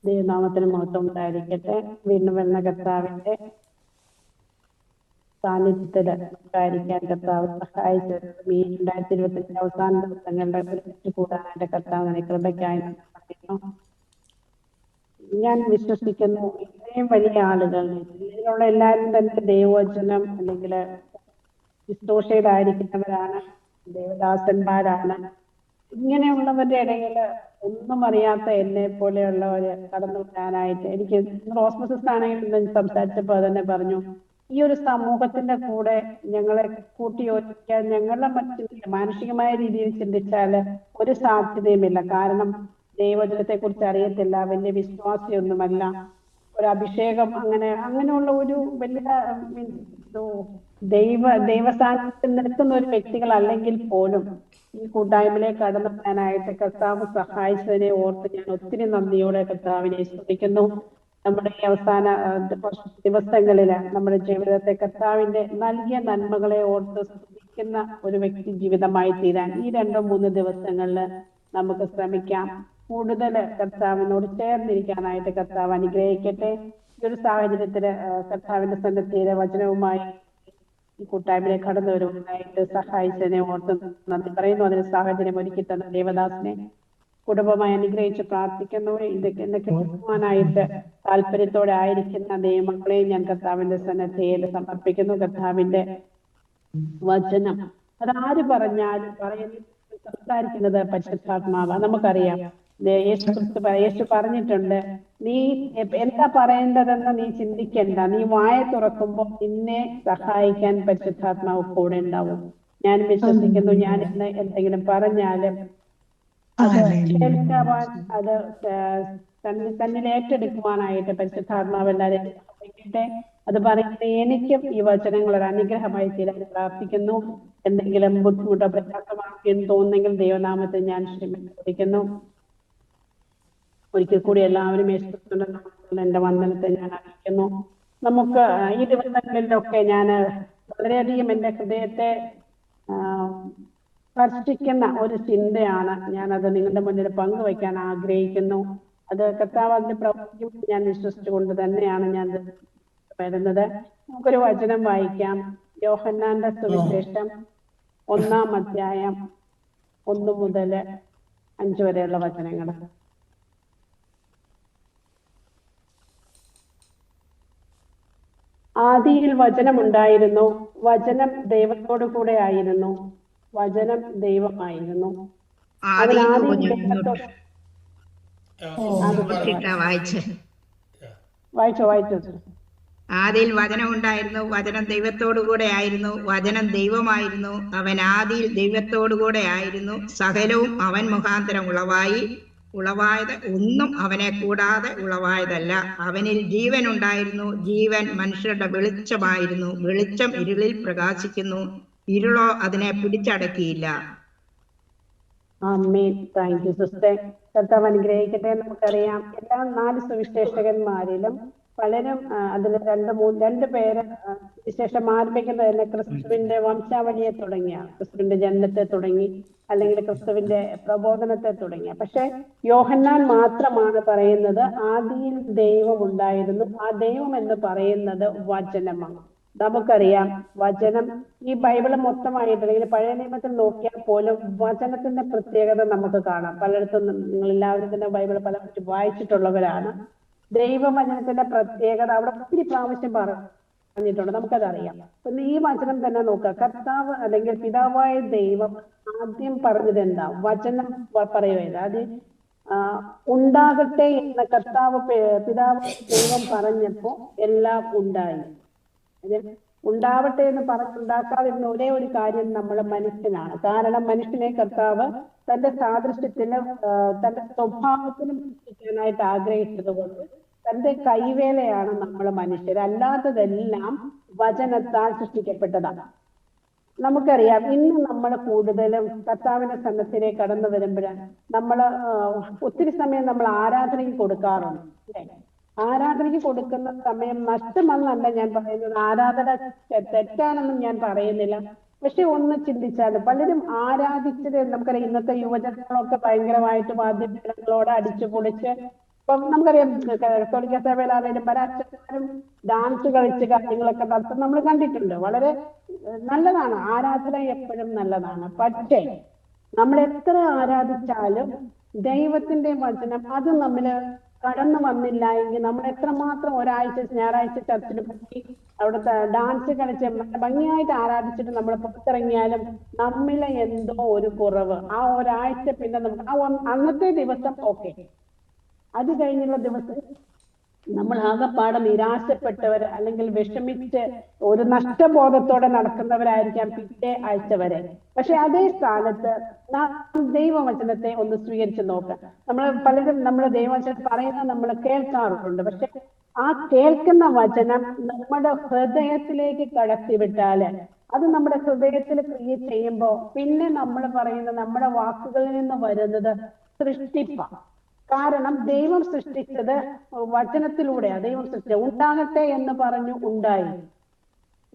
ദൈവനാമത്തിന് മഹത്വം ഉണ്ടായിരിക്കട്ടെ. വീണ്ടും വരുന്ന കർത്താവിന്റെ സാന്നിധ്യത്തില് ഉണ്ടായിരിക്കാൻ കർത്താവ് സഹായിച്ചത് ഈ 2025 അവസാന ദിവസങ്ങളുടെ ഒരുമിച്ച് കൂടാനായിട്ട് കർത്താവിനെ കൃപയ്ക്കായി പറയുന്നു. ഞാൻ വിശ്വസിക്കുന്നു ഇത്രയും വലിയ ആളുകൾ ഇതിലുള്ള എല്ലാവരും തന്നെ ദൈവവചനം അല്ലെങ്കിൽ ശുശ്രൂഷയിലായിരിക്കുന്നവരാണ്, ദേവദാസന്മാരാണ്. ഇങ്ങനെയുള്ളവരുടെ ഇടയിൽ ഒന്നും അറിയാത്ത എന്നെ പോലെയുള്ളവര് കടന്നു വരാനായിട്ട് എനിക്ക് റോസ്മ സിസ്റ്റർ ആണെങ്കിലും സംസാരിച്ചപ്പോൾ തന്നെ പറഞ്ഞു, ഈ ഒരു സമൂഹത്തിന്റെ കൂടെ ഞങ്ങളെ കൂട്ടിയോജിക്കാൻ ഞങ്ങളുടെ മാനുഷികമായ രീതിയിൽ ചിന്തിച്ചാൽ ഒരു സാധ്യതയുമില്ല. കാരണം ദൈവജനത്തെ കുറിച്ച് അറിയത്തില്ല, വലിയ വിശ്വാസിയൊന്നുമല്ല, ഒരു അഭിഷേകം അങ്ങനെയുള്ള ഒരു വലിയ ദൈവസാന്നിധ്യത്തിൽ നിൽക്കുന്ന ഒരു വ്യക്തികളല്ലെങ്കിൽ പോലും ഈ കൂട്ടായ്മയിലേക്ക് കടന്നു വരാനായിട്ട് കർത്താവ് സഹായിച്ചതിനെ ഓർത്ത് ഞാൻ ഒത്തിരി നന്ദിയോടെ കർത്താവിനെ സ്തുതിക്കുന്നു. നമ്മുടെ ഈ അവസാന ദിവസങ്ങളില് നമ്മുടെ ജീവിതത്തെ കർത്താവിന്റെ നൽകിയ നന്മകളെ ഓർത്ത് സ്തുതിക്കുന്ന ഒരു വ്യക്തി ജീവിതമായി തീരാൻ ഈ 2-3 ദിവസങ്ങളിൽ നമുക്ക് ശ്രമിക്കാം. കൂടുതൽ കർത്താവിനോട് ചേർന്നിരിക്കാനായിട്ട് കർത്താവ് അനുഗ്രഹിക്കട്ടെ. ഈ ഒരു സാഹചര്യത്തില് കർത്താവിന്റെ സന്നിധിയിലെ വചനവുമായി ഈ കൂട്ടായ്മയിലേക്ക് കടന്നു വരുവാനായിട്ട് സഹായിച്ചതിനെ ഓർത്ത് നന്ദി പറയുന്നു. അതിന് സാഹചര്യം ഒരുക്കി തന്ന ദേവദാസിനെ കുടുംബമായി അനുഗ്രഹിച്ച് പ്രാർത്ഥിക്കുന്നു. എന്നെ കേൾക്കുവാനായിട്ട് താല്പര്യത്തോടെ ആയിരിക്കുന്ന ദൈവമക്കളെ ഞാൻ കർത്താവിന്റെ സന്നിധിയിൽ സമർപ്പിക്കുന്നു. കർത്താവിന്റെ വചനം അതാര് പറഞ്ഞാലും സംസാരിക്കുന്നത് പരിശുദ്ധാത്മാവ്. നമുക്കറിയാം യേശു പറഞ്ഞിട്ടുണ്ട്, നീ എന്താ പറയേണ്ടതെന്ന് നീ ചിന്തിക്കണ്ട, നീ വായ തുറക്കുമ്പോൾ നിന്നെ സഹായിക്കാൻ പരിശുദ്ധാത്മാവ് കൂടെ ഉണ്ടാവും. ഞാൻ വിശ്വസിക്കുന്നു, ഞാൻ ഇന്ന് എന്തെങ്കിലും പറഞ്ഞാലും അത് കേൾക്കുവാൻ, അത് തന്നിൽ ഏറ്റെടുക്കുവാനായിട്ട് പരിശുദ്ധാത്മാവ് എല്ലാവരെയും സഹായിക്കട്ടെ. അത് പറയുന്നത് എനിക്കും ഈ വചനങ്ങൾ ഒരു അനുഗ്രഹമായി തീരാൻ പ്രാർത്ഥിക്കുന്നു. എന്തെങ്കിലും ബുദ്ധിമുട്ടോ പ്രയാസമാണെന്ന് തോന്നുന്നെങ്കിൽ ദൈവനാമത്തിൽ ഞാൻ ക്ഷമിക്കുന്നു. ഒരിക്കൽ കൂടി എല്ലാവരും എന്റെ വന്ദനത്തെ ഞാൻ അറിയിക്കുന്നു. നമുക്ക് ഈ ദിവസങ്ങളിലൊക്കെ ഞാൻ വളരെയധികം എൻ്റെ ഹൃദയത്തെ സ്പർശിക്കുന്ന ഒരു ചിന്തയാണ് ഞാനത് നിങ്ങളുടെ മുന്നിൽ പങ്കുവയ്ക്കാൻ ആഗ്രഹിക്കുന്നു. അത് കർത്താവ് അതിന്റെ പ്രവർത്തിക്കും ഞാൻ വിശ്വസിച്ചുകൊണ്ട് തന്നെയാണ് ഞാൻ വരുന്നത്. നമുക്കൊരു വചനം വായിക്കാം. യോഹന്നാന്റെ സുവിശേഷം 1-ാം അധ്യായം 1 മുതൽ 5 വരെയുള്ള വചനങ്ങൾ. ആദിയിൽ വചനമുണ്ടായിരുന്നു, വചനം ദൈവത്തോടു കൂടെ ആയിരുന്നു, വചനം ദൈവമായിരുന്നു. വായിച്ചോ. ആദിയിൽ വചനം ഉണ്ടായിരുന്നു, വചനം ദൈവത്തോടു കൂടെ ആയിരുന്നു, വചനം ദൈവമായിരുന്നു. അവൻ ആദിയിൽ ദൈവത്തോടു കൂടെ ആയിരുന്നു. സകലവും അവൻ മുഖാന്തരം ഉളവായത് ഒന്നും അവനെ കൂടാതെ ഉളവായതല്ല. അവനിൽ ജീവൻ ഉണ്ടായിരുന്നു, ജീവൻ മനുഷ്യരുടെ വെളിച്ചമായിരുന്നു. വെളിച്ചം ഇരുളിൽ പ്രകാശിക്കുന്നു, ഇരുളോ അതിനെ പിടിച്ചടക്കിയില്ല. ആമേൻ. Thank you sister. കർത്താവ് അനുഗ്രഹിക്കട്ടെ. നമുക്കറിയാം എല്ലാ 4 സുവിശേഷകന്മാരിലും പലരും അതിൽ 2 പേര് വിശേഷം ആരംഭിക്കുന്നത് തന്നെ ക്രിസ്തുവിന്റെ വംശാവലിയെ തുടങ്ങിയാണ്. ക്രിസ്തുവിന്റെ ജനനത്തെ തുടങ്ങി, അല്ലെങ്കിൽ ക്രിസ്തുവിന്റെ പ്രബോധനത്തെ തുടങ്ങിയ. പക്ഷെ യോഹന്നാൻ മാത്രമാണ് പറയുന്നത് ആദിയിൽ ദൈവം ഉണ്ടായിരുന്നു. ആ ദൈവം എന്ന് പറയുന്നത് വചനമാണ്. നമുക്കറിയാം വചനം ഈ ബൈബിള് മൊത്തമായിട്ട് അല്ലെങ്കിൽ പഴയ നിയമത്തിൽ നോക്കിയാൽ പോലും വചനത്തിന്റെ പ്രത്യേകത നമുക്ക് കാണാം. പലയിടത്തും നിങ്ങൾ എല്ലാവരും തന്നെ ബൈബിള് പലപ്പോഴും വായിച്ചിട്ടുള്ളവരാണ്. ദൈവവചനത്തിന്റെ പ്രത്യേകത അവിടെ ഒത്തിരി പ്രാവശ്യം പറഞ്ഞിട്ടുണ്ട്, നമുക്കതറിയാം. പിന്നെ ഈ വചനം തന്നെ നോക്കുക. കർത്താവ് അല്ലെങ്കിൽ പിതാവായ ദൈവം ആദ്യം പറഞ്ഞത് എന്താ? വചനം പറയുകയില്ല. അത് ഉണ്ടാകട്ടെ എന്ന കർത്താവ് പിതാവ് ദൈവം പറഞ്ഞപ്പോ എല്ലാം ഉണ്ടായി. ഉണ്ടാവട്ടെ എന്ന് പറഞ്ഞുണ്ടാക്കാതിരുന്ന ഒരേ ഒരു കാര്യം നമ്മളെ മനുഷ്യനാണ്. കാരണം മനുഷ്യനെ കർത്താവ് തന്റെ സാദൃശ്യത്തിനും തന്റെ സ്വഭാവത്തിനും സൃഷ്ടിക്കാനായിട്ട് ആഗ്രഹിച്ചത് കൊണ്ട് തന്റെ കൈവേലയാണ് നമ്മൾ മനുഷ്യർ. അല്ലാത്തതെല്ലാം വചനത്താൽ സൃഷ്ടിക്കപ്പെട്ടതാണ്. നമുക്കറിയാം ഇന്ന് നമ്മൾ കൂടുതലും കർത്താവിന്റെ സന്നദ്ധിയിലേക്ക് കടന്നു വരുമ്പോഴാണ് ഒത്തിരി സമയം നമ്മൾ ആരാധനയ്ക്ക് കൊടുക്കാറുണ്ട്. ആരാധനയ്ക്ക് കൊടുക്കുന്ന സമയം നഷ്ടമെന്നല്ല ഞാൻ പറയുന്നത്, ആരാധന തെറ്റാണെന്നും ഞാൻ പറയുന്നില്ല. പക്ഷെ ഒന്ന് ചിന്തിച്ചാൽ പലരും ആരാധിച്ചത്, നമുക്കറിയാം ഇന്നത്തെ യുവജനങ്ങളൊക്കെ ഭയങ്കരമായിട്ട് വാദ്യമേളങ്ങളോട് അടിച്ചു പൊളിച്ച് ഇപ്പം നമുക്കറിയാം കത്തോലിക്ക സഭയിലാണെങ്കിലും പല അച്ഛന്മാരും ഡാൻസ് കളിച്ച് കാര്യങ്ങളൊക്കെ നടത്തും നമ്മൾ കണ്ടിട്ടുണ്ട്. വളരെ നല്ലതാണ്, ആരാധന എപ്പോഴും നല്ലതാണ്. പക്ഷേ നമ്മൾ എത്ര ആരാധിച്ചാലും ദൈവത്തിന്റെ വചനം അത് നമ്മില് കടന്നു വന്നില്ല എങ്കിൽ നമ്മൾ എത്രമാത്രം ഞായറാഴ്ച ചർച്ചിൽ പോയി അവിടുത്തെ ഡാൻസ് കളിച്ച് ഭംഗിയായിട്ട് ആരാധിച്ചിട്ട് നമ്മൾ പുറത്തിറങ്ങിയാലും നമ്മിലെ എന്തോ ഒരു കുറവ്. ആ ഒരാഴ്ച പിന്നെ നമുക്ക് അന്നത്തെ ദിവസം ഓക്കെ, അത് കഴിഞ്ഞുള്ള ദിവസം നമ്മൾ ആകെപ്പാടെ നിരാശപ്പെട്ടവർ അല്ലെങ്കിൽ വിഷമിച്ച് ഒരു നഷ്ടബോധത്തോടെ നടക്കുന്നവരായിരിക്കാം പിറ്റേ ആഴ്ച വരെ. പക്ഷെ അതേ സ്ഥാനത്ത് നാം ദൈവവചനത്തെ ഒന്ന് സ്വീകരിച്ച് നോക്കാം. പലരും നമ്മൾ ദൈവവചനം പറയുന്നത് നമ്മൾ കേൾക്കാറുണ്ട്. പക്ഷെ ആ കേൾക്കുന്ന വചനം നമ്മുടെ ഹൃദയത്തിലേക്ക് കടത്തിവിട്ടാല് അത് നമ്മുടെ ഹൃദയത്തിൽ ക്രിയ ചെയ്യുമ്പോ പിന്നെ നമ്മൾ പറയുന്ന നമ്മുടെ വാക്കുകളിൽ നിന്ന് വരുന്നത് സൃഷ്ടിപ്പാണ്. കാരണം ദൈവം സൃഷ്ടിച്ചത് വചനത്തിലൂടെയാ. ദൈവം സൃഷ്ടിച്ചത് ഉണ്ടാകട്ടെ എന്ന് പറഞ്ഞു, ഉണ്ടായി.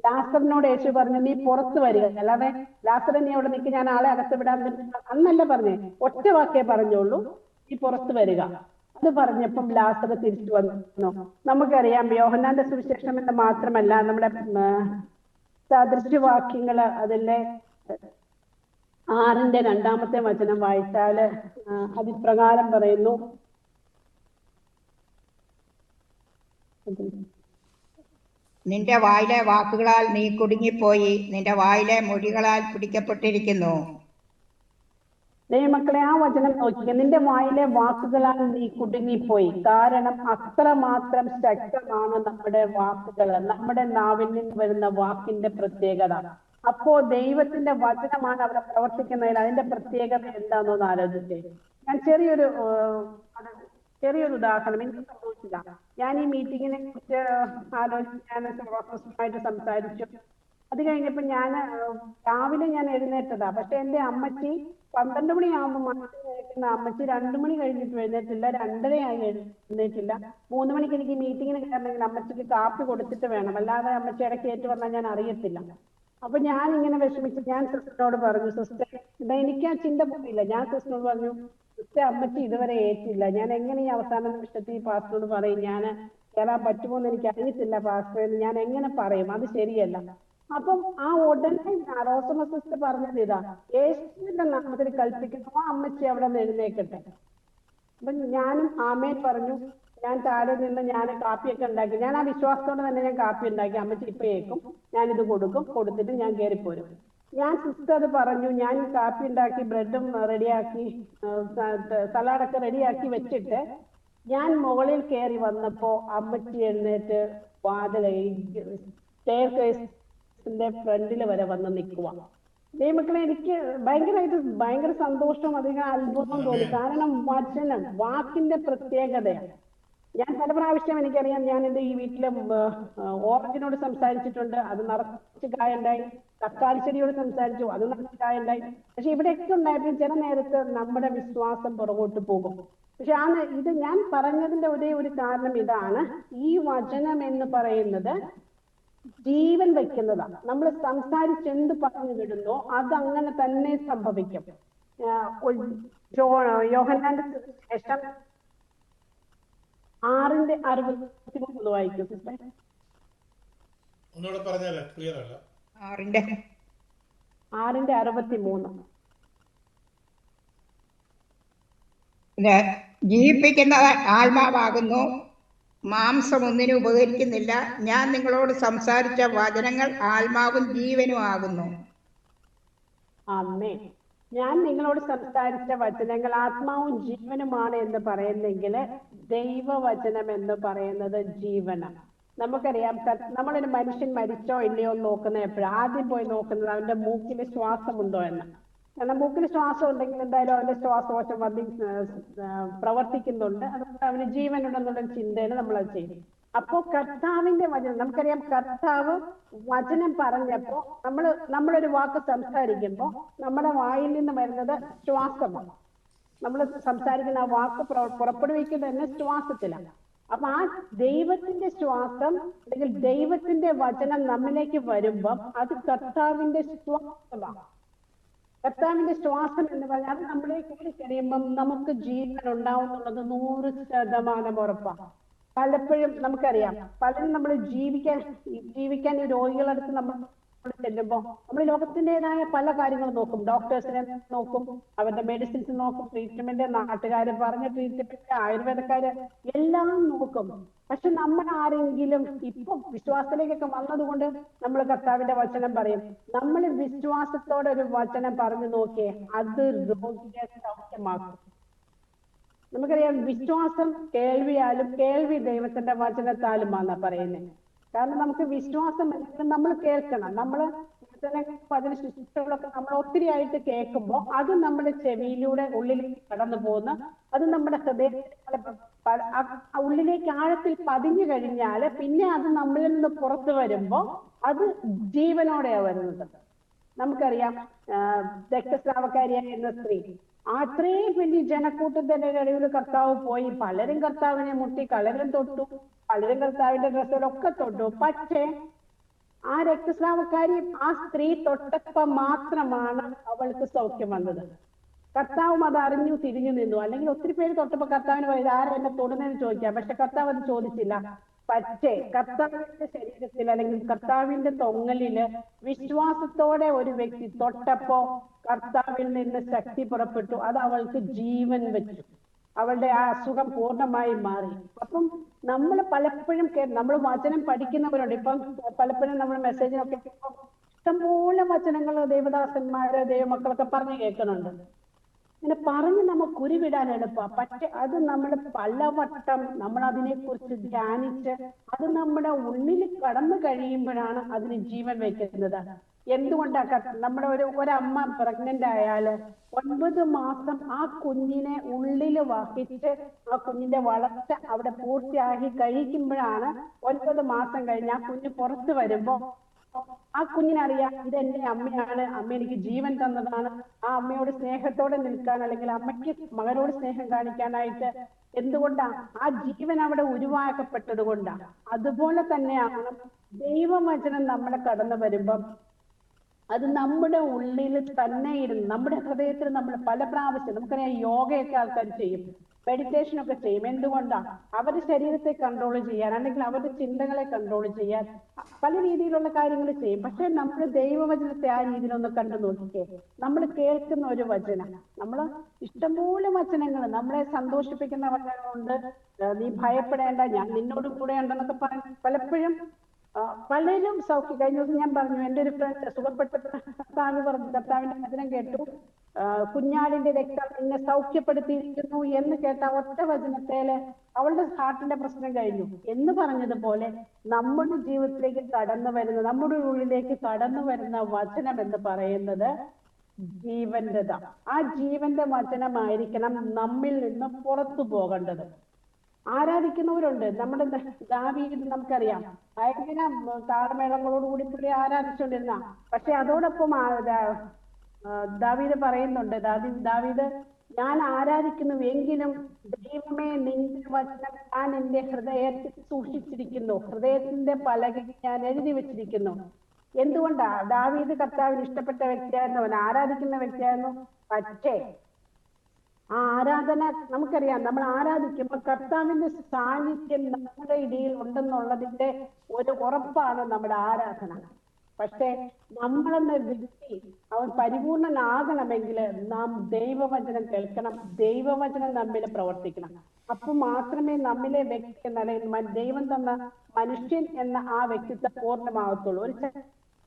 ലാസറിനോട് യേശു പറഞ്ഞു നീ പുറത്തു വരിക, അല്ലാതെ ലാസറെ നീ അവിടെ നിൽക്കി, ഞാൻ ആളെ അകത്ത് വിടാൻ അന്നല്ല പറഞ്ഞേ, ഒറ്റ വാക്കേ പറഞ്ഞോളൂ, നീ പുറത്തു വരിക. അത് പറഞ്ഞപ്പം ലാസർ തിരിച്ചു വന്നു. നമുക്കറിയാം യോഹന്നാന്റെ സുവിശേഷം എന്ന് മാത്രമല്ല നമ്മുടെ സദൃശവാക്യങ്ങള് അതിലെ 6-ന്റെ 2-ാമത്തെ വചനം വായിച്ചാല് അതിപ്രകാരം പറയുന്നു. നിന്റെ വായിലെ വാക്കുകളാൽ നീ കുടുങ്ങിപ്പോയി, നിന്റെ വായിലെ മൊഴികളാൽ പിടിക്കപ്പെട്ടിരിക്കുന്നു. ദൈവമക്കളെ, ആ വചനം നോക്കിയ നിന്റെ വായിലെ വാക്കുകളാൽ നീ കുടുങ്ങിപ്പോയി. കാരണം അത്രമാത്രം ശക്തമാണ് നമ്മുടെ വാക്കുകൾ, നമ്മുടെ നാവിൽ നിന്ന് വരുന്ന വാക്കിന്റെ പ്രത്യേകത. അപ്പോ ദൈവത്തിന്റെ വചനമാണ് അവിടെ പ്രവർത്തിക്കുന്നതിൽ അതിന്റെ പ്രത്യേകത എന്താണെന്ന് ആലോചിച്ചേ. ഞാൻ ചെറിയൊരു ഉദാഹരണം എനിക്ക് സംഭവിച്ചതാണ്. ഞാൻ ഈ മീറ്റിങ്ങിനെ കുറിച്ച് ആലോചിച്ച് ഞാൻ സംസാരിച്ചു. അത് കഴിഞ്ഞപ്പോ രാവിലെ ഞാൻ എഴുന്നേറ്റതാ. പക്ഷെ എന്റെ അമ്മച്ചി 12 മണിയാകുമ്പോൾ മനസ്സിൽ കേൾക്കുന്ന അമ്മച്ചി 2 മണി കഴിഞ്ഞിട്ട് എഴുന്നേറ്റില്ല, 2:30 എഴുന്നേറ്റില്ല. 3 മണിക്ക് എനിക്ക് മീറ്റിങ്ങിന് കയറണമെങ്കിൽ അമ്മച്ചിക്ക് കാപ്പി കൊടുത്തിട്ട് വേണം, അല്ലാതെ അമ്മച്ചി ഇടയ്ക്ക് ഏറ്റു വന്നാൽ ഞാൻ അറിയത്തില്ല. അപ്പൊ ഞാൻ ഇങ്ങനെ വിഷമിച്ച് ഞാൻ സിസ്റ്ററിനോട് പറഞ്ഞു, സിസ്റ്റർ എനിക്ക് ആ ചിന്ത പോയില്ല. ഞാൻ സിസ്റ്ററിനോട് പറഞ്ഞു, സിസ്റ്റർ അമ്മച്ചി ഇതുവരെ ഏറ്റില്ല, ഞാൻ എങ്ങനെ ഈ അവസാന നിമിഷത്തിൽ ഈ പാസ്റ്ററോട് പറയും, ഞാൻ കയറാൻ പറ്റുമോ എന്ന് എനിക്ക് അറിയത്തില്ല പാസ്റ്റർ എന്ന് ഞാൻ എങ്ങനെ പറയും, അത് ശരിയല്ല. അപ്പം ആ ഉടനെ റോസമ്മ സിസ്റ്റർ പറഞ്ഞത് ഇതാ, യേശുവിന്റെ നാമത്തിൽ കൽപ്പിക്കുന്നു, ആ അമ്മച്ചി അവിടെ നിന്ന് എഴുന്നേക്കട്ടെ. അപ്പൊ ഞാനും ആമേൻ പറഞ്ഞു. ഞാൻ താഴെ നിന്ന് ഞാൻ കാപ്പിയൊക്കെ ഉണ്ടാക്കി. ഞാൻ ആ വിശ്വാസത്തോടെ തന്നെ ഞാൻ കാപ്പി ഉണ്ടാക്കി. അമ്മച്ചി ഇപ്പൊ ഏക്കും, ഞാനിത് കൊടുത്തിട്ട് ഞാൻ കയറിപ്പോരും. ഞാൻ സിസ്റ്റർ പറഞ്ഞു, ഞാൻ കാപ്പി ഉണ്ടാക്കി ബ്രെഡും റെഡിയാക്കി സലാഡൊക്കെ റെഡിയാക്കി വെച്ചിട്ട് ഞാൻ മുകളിൽ കയറി വന്നപ്പോ അമ്മച്ചി എഴുന്നേറ്റ് സ്റ്റെയർകേസിന്റെ ഫ്രണ്ടിൽ വരെ വന്ന് നിൽക്കുക. ദൈവമക്കളെ, എനിക്ക് ഭയങ്കര സന്തോഷം, അധികം അത്ഭുതം തോന്നി. കാരണം വചനം വാക്കിന്റെ പ്രത്യേകതയാണ്. ഞാൻ പല പ്രാവശ്യം എനിക്കറിയാം, ഞാൻ എന്റെ ഈ വീട്ടിലെ ഓറഞ്ചിനോട് സംസാരിച്ചിട്ടുണ്ട്, അത് നിറച്ച് കായുണ്ടായി. തക്കാളി ചെടിയോട് സംസാരിച്ചു, അത് നിറച്ച് കായുണ്ടായി. പക്ഷെ ഇവിടെയൊക്കെ ഉണ്ടായപ്പോൾ ചില നേരത്ത് നമ്മുടെ വിശ്വാസം പുറകോട്ട് പോകും. പക്ഷെ ഇത് ഞാൻ പറഞ്ഞതിന്റെ ഒരേ ഒരു കാരണം ഇതാണ്, ഈ വചനം എന്ന് പറയുന്നത് ജീവൻ വെക്കുന്നതാണ്. നമ്മൾ സംസാരിച്ച് എന്ത് പറഞ്ഞു വിടുന്നോ അത് അങ്ങനെ തന്നെ സംഭവിക്കും. യോഹന്നാന്റെ സുവിശേഷം 6:63 വായിക്കും സിസ്റ്റർ. 6:63. ജീവിപ്പിക്കുന്നത് ആത്മാവാകുന്നു, മാംസം ഒന്നിനും ഉപകരിക്കുന്നില്ല. ഞാൻ നിങ്ങളോട് സംസാരിച്ച വചനങ്ങൾ ആത്മാവും ജീവനും ആകുന്നു. ആമേൻ. ഞാൻ നിങ്ങളോട് സംസാരിച്ച വചനങ്ങൾ ആത്മാവും ജീവനുമാണ് എന്ന് പറയുന്നെങ്കിൽ ദൈവവചനം എന്ന് പറയുന്നത് ജീവനാണ്. നമുക്കറിയാം, നമ്മളൊരു മനുഷ്യൻ മരിച്ചോ ഇല്ലയോ എന്ന് നോക്കുന്ന എപ്പോഴും ആദ്യം പോയി നോക്കുന്നത് അവന്റെ മൂക്കിൽ ശ്വാസമുണ്ടോ എന്ന്. കാരണം മൂക്കിൽ ശ്വാസം ഉണ്ടെങ്കിൽ എന്തായാലും അവന്റെ ശ്വാസകോശം പ്രവർത്തിക്കുന്നുണ്ട്, അതുകൊണ്ട് അവന് ജീവനുണ്ടെന്നുള്ള ചിന്തയിൽ നമ്മളത് ചെയ്യും. അപ്പോ കർത്താവിന്റെ വചനം നമുക്കറിയാം, കർത്താവ് വചനം പറഞ്ഞപ്പോ നമ്മളൊരു വാക്ക് സംസാരിക്കുമ്പോ നമ്മുടെ വായിൽ നിന്ന് വരുന്നത് ശ്വാസമാണ്. നമ്മൾ സംസാരിക്കുന്ന ആ വാക്ക് പുറപ്പെടുവിക്കുന്നത് തന്നെ ശ്വാസത്തിലാണ്. അപ്പൊ ആ ദൈവത്തിന്റെ ശ്വാസം അല്ലെങ്കിൽ ദൈവത്തിന്റെ വചനം നമ്മിലേക്ക് വരുമ്പം അത് കർത്താവിന്റെ ശ്വാസമാണ്. കർത്താവിന്റെ ശ്വാസം എന്ന് പറഞ്ഞാൽ അത് നമ്മളെ കൂടി കഴിയുമ്പം നമുക്ക് ജീവൻ ഉണ്ടാവും എന്നുള്ളത് 100% ഉറപ്പാണ്. പലപ്പോഴും നമുക്കറിയാം, പലരും നമ്മൾ ജീവിക്കാൻ ഈ രോഗികളടുത്ത് നമ്മൾ ചെല്ലുമ്പോൾ നമ്മൾ ലോകത്തിൻ്റെതായ പല കാര്യങ്ങളും നോക്കും. ഡോക്ടേഴ്സിനെ നോക്കും, അവരുടെ മെഡിസിൻസ് നോക്കും, ട്രീറ്റ്മെന്റ്, നാട്ടുകാര് പറഞ്ഞ ട്രീറ്റ്മെന്റ്, ആയുർവേദക്കാര് എല്ലാം നോക്കും. പക്ഷെ നമ്മൾ ആരെങ്കിലും ഇപ്പൊ വിശ്വാസത്തിലേക്കൊക്കെ വന്നതുകൊണ്ട് നമ്മൾ കർത്താവിന്റെ വചനം പറയും. നമ്മൾ വിശ്വാസത്തോടെ ഒരു വചനം പറഞ്ഞു നോക്കിയേ, അത് രോഗിയെ സൗഖ്യമാക്കും. നമുക്കറിയാം, വിശ്വാസം കേൾവിയാലും കേൾവി ദൈവത്തിന്റെ വചനത്താലുമാണെന്നാ പറയുന്നത്. കാരണം നമുക്ക് വിശ്വാസം നമ്മൾ കേൾക്കണം. നമ്മൾ അതിന് ശിശുക്കളൊക്കെ നമ്മൾ ഒത്തിരി ആയിട്ട് കേൾക്കുമ്പോൾ അത് നമ്മുടെ ചെവിയിലൂടെ ഉള്ളിലേക്ക് കടന്നു പോകുന്ന, അത് നമ്മുടെ ഹൃദയത്തിൽ ഉള്ളിലേക്ക് ആഴത്തിൽ പതിഞ്ഞു കഴിഞ്ഞാൽ പിന്നെ അത് നമ്മളിൽ നിന്ന് പുറത്തു വരുമ്പോൾ അത് ജീവനോടെയാ വരുന്നത്. നമുക്കറിയാം, രക്തസ്രാവക്കാരിയായിരുന്ന സ്ത്രീ, അത്രയും വലിയ ജനക്കൂട്ടത്തിന്റെ ഇടയിൽ കർത്താവ് പോയി. പലരും കർത്താവിനെ മുട്ടി, പലരും തൊട്ടു, പലരും കർത്താവിന്റെ ഡ്രസ്സിലൊക്കെ തൊട്ടു. പക്ഷേ ആ രക്തസ്രാവക്കാരി, ആ സ്ത്രീ തൊട്ടപ്പം മാത്രമാണ് അവൾക്ക് സൗഖ്യം വന്നത്. കർത്താവും അത് അറിഞ്ഞു തിരിഞ്ഞു നിന്നു. അല്ലെങ്കിൽ ഒത്തിരി പേര് തൊട്ടപ്പോ കർത്താവിന് പോയത് ആരും എന്നെ തൊടുന്നതെന്ന് ചോദിക്കാം. പക്ഷെ കർത്താവ് അത് ചോദിച്ചില്ല. പക്ഷേ കർത്താവിന്റെ ശരീരത്തിൽ അല്ലെങ്കിൽ കർത്താവിന്റെ തൊങ്ങലില് വിശ്വാസത്തോടെ ഒരു വ്യക്തി തൊട്ടപ്പോ കർത്താവിൽ നിന്ന് ശക്തി പുറപ്പെട്ടു. അത് അവൾക്ക് ജീവൻ വെച്ചു. അവളുടെ ആ അസുഖം പൂർണ്ണമായി മാറി. അപ്പം നമ്മൾ പലപ്പോഴും നമ്മൾ വചനം പഠിക്കുന്നവരുണ്ട്. ഇപ്പം പലപ്പോഴും നമ്മൾ മെസ്സേജിനൊക്കെ ഇഷ്ടംപോലെ വചനങ്ങൾ ദൈവദാസന്മാര് ദൈവമക്കളൊക്കെ പറഞ്ഞു കേൾക്കുന്നുണ്ട്. ഇങ്ങനെ പറഞ്ഞ് നമുക്ക് ഉരുവിടാൻ എളുപ്പമാണ്. പക്ഷെ അത് നമ്മൾ പലവട്ടം നമ്മൾ അതിനെക്കുറിച്ച് ധ്യാനിച്ച് അത് നമ്മുടെ ഉള്ളിൽ കടന്നു കഴിയുമ്പോഴാണ് അതിന് ജീവൻ വയ്ക്കുന്നത്. എന്തുകൊണ്ടാണ് നമ്മുടെ ഒരമ്മ പ്രഗ്നന്റ് ആയാല് 9 മാസം ആ കുഞ്ഞിനെ ഉള്ളിൽ വഹിച്ച് ആ കുഞ്ഞിന്റെ വളർച്ച അവിടെ പൂർത്തിയാക്കി കഴിക്കുമ്പോഴാണ് 9 മാസം കഴിഞ്ഞ് ആ കുഞ്ഞ് പുറത്തു വരുമ്പോ ആ കുഞ്ഞിനറിയാം ഇതെന്റെ അമ്മയാണ്, അമ്മ എനിക്ക് ജീവൻ തന്നതാണ്. ആ അമ്മയോട് സ്നേഹത്തോടെ നിൽക്കാൻ, അല്ലെങ്കിൽ അമ്മയ്ക്ക് മകനോട് സ്നേഹം കാണിക്കാനായിട്ട് എന്തുകൊണ്ടാ? ആ ജീവൻ അവിടെ ഉരുവാക്കപ്പെട്ടത് കൊണ്ടാണ്. അതുപോലെ തന്നെയാണ് ദൈവവചനം നമ്മളെ കടന്നു വരുമ്പം അത് നമ്മുടെ ഉള്ളിൽ തന്നെ ഇരുന്ന് നമ്മുടെ ഹൃദയത്തിൽ നമ്മൾ പല പ്രാവശ്യം, നമുക്കറിയാം യോഗയൊക്കെ ആൾക്കാർ ചെയ്യും, മെഡിറ്റേഷൻ ഒക്കെ ചെയ്യും. എന്തുകൊണ്ടാണ്? അവരുടെ ശരീരത്തെ കൺട്രോൾ ചെയ്യാൻ, അല്ലെങ്കിൽ അവരുടെ ചിന്തകളെ കൺട്രോൾ ചെയ്യാൻ പല രീതിയിലുള്ള കാര്യങ്ങൾ ചെയ്യും. പക്ഷെ നമ്മൾ ദൈവവചനത്തെ ആ രീതിയിലൊന്ന് കണ്ടു നോക്കിക്കേ. നമ്മൾ കേൾക്കുന്ന ഒരു വചനം, നമ്മൾ ഇഷ്ടംപോലെ വചനങ്ങൾ നമ്മളെ സന്തോഷിപ്പിക്കുന്ന വചനങ്ങളുണ്ട്. നീ ഭയപ്പെടേണ്ട, ഞാൻ നിന്നോട് കൂടെ ഉണ്ടെന്നൊക്കെ പറഞ്ഞ് പലപ്പോഴും പലരും സൗഖ്യം. കഴിഞ്ഞ ദിവസം ഞാൻ പറഞ്ഞു, എൻ്റെ ഒരു ഫ്രണ്ട് സുഖപ്പെട്ട കർത്താവ് പറഞ്ഞു, കർത്താവിന്റെ വചനം കേട്ടു, കുഞ്ഞാടിന്റെ രക്തം എന്നെ സൗഖ്യപ്പെടുത്തിയിരിക്കുന്നു എന്ന് കേട്ട ഒറ്റ വചനത്തേല് അവളുടെ ഹാർട്ടിന്റെ പ്രശ്നം കഴിഞ്ഞു എന്ന് പറഞ്ഞതുപോലെ നമ്മുടെ ജീവിതത്തിലേക്ക് കടന്നു വരുന്ന, നമ്മുടെ ഉള്ളിലേക്ക് കടന്നു വരുന്ന വചനം എന്ന് പറയുന്നത് ജീവന്റെതാ. ആ ജീവന്റെ വചനമായിരിക്കണം നമ്മിൽ നിന്ന് പുറത്തു പോകേണ്ടത്. ആരാധിക്കുന്നവരുണ്ട്. നമ്മുടെ ദാവീദ് നമുക്കറിയാം, ഭയങ്കര താളമേളങ്ങളോടുകൂടി പുള്ളി ആരാധിച്ചുകൊണ്ടിരുന്ന. പക്ഷെ അതോടൊപ്പം ദാവീദ് പറയുന്നുണ്ട്, ദാവീദ് ഞാൻ ആരാധിക്കുന്നു എങ്കിലും ദൈവമേ നിന്റെ വചനം ഞാൻ എന്റെ ഹൃദയത്തിൽ സൂക്ഷിച്ചിരിക്കുന്നു, ഹൃദയത്തിന്റെ പലകയിൽ ഞാൻ എഴുതി വെച്ചിരിക്കുന്നു. എന്തുകൊണ്ടാ? ദാവീദ് കർത്താവിന് ഇഷ്ടപ്പെട്ട വ്യക്തിയായിരുന്നു, അവൻ ആരാധിക്കുന്ന വ്യക്തിയായിരുന്നു. പക്ഷേ ആ ആരാധന നമുക്കറിയാം, നമ്മൾ ആരാധിക്കുമ്പോൾ കർത്താവിന്റെ സാന്നിധ്യം നമ്മുടെ ഇടയിൽ ഉണ്ടെന്നുള്ളതിന്റെ ഒരു ഉറപ്പാണ് നമ്മുടെ ആരാധന. പക്ഷെ നമ്മളെന്ന വ്യക്തി അവൻ പരിപൂർണനാകണമെങ്കിൽ നാം ദൈവവചനം കേൾക്കണം, ദൈവവചനം നമ്മിൽ പ്രവർത്തിക്കണം. അപ്പൊ മാത്രമേ നമ്മിലെ വ്യക്തി എന്ന ദൈവം തന്ന മനുഷ്യൻ എന്ന ആ വ്യക്തിത്വം പൂർണ്ണമാകത്തുള്ളൂ. ഒരു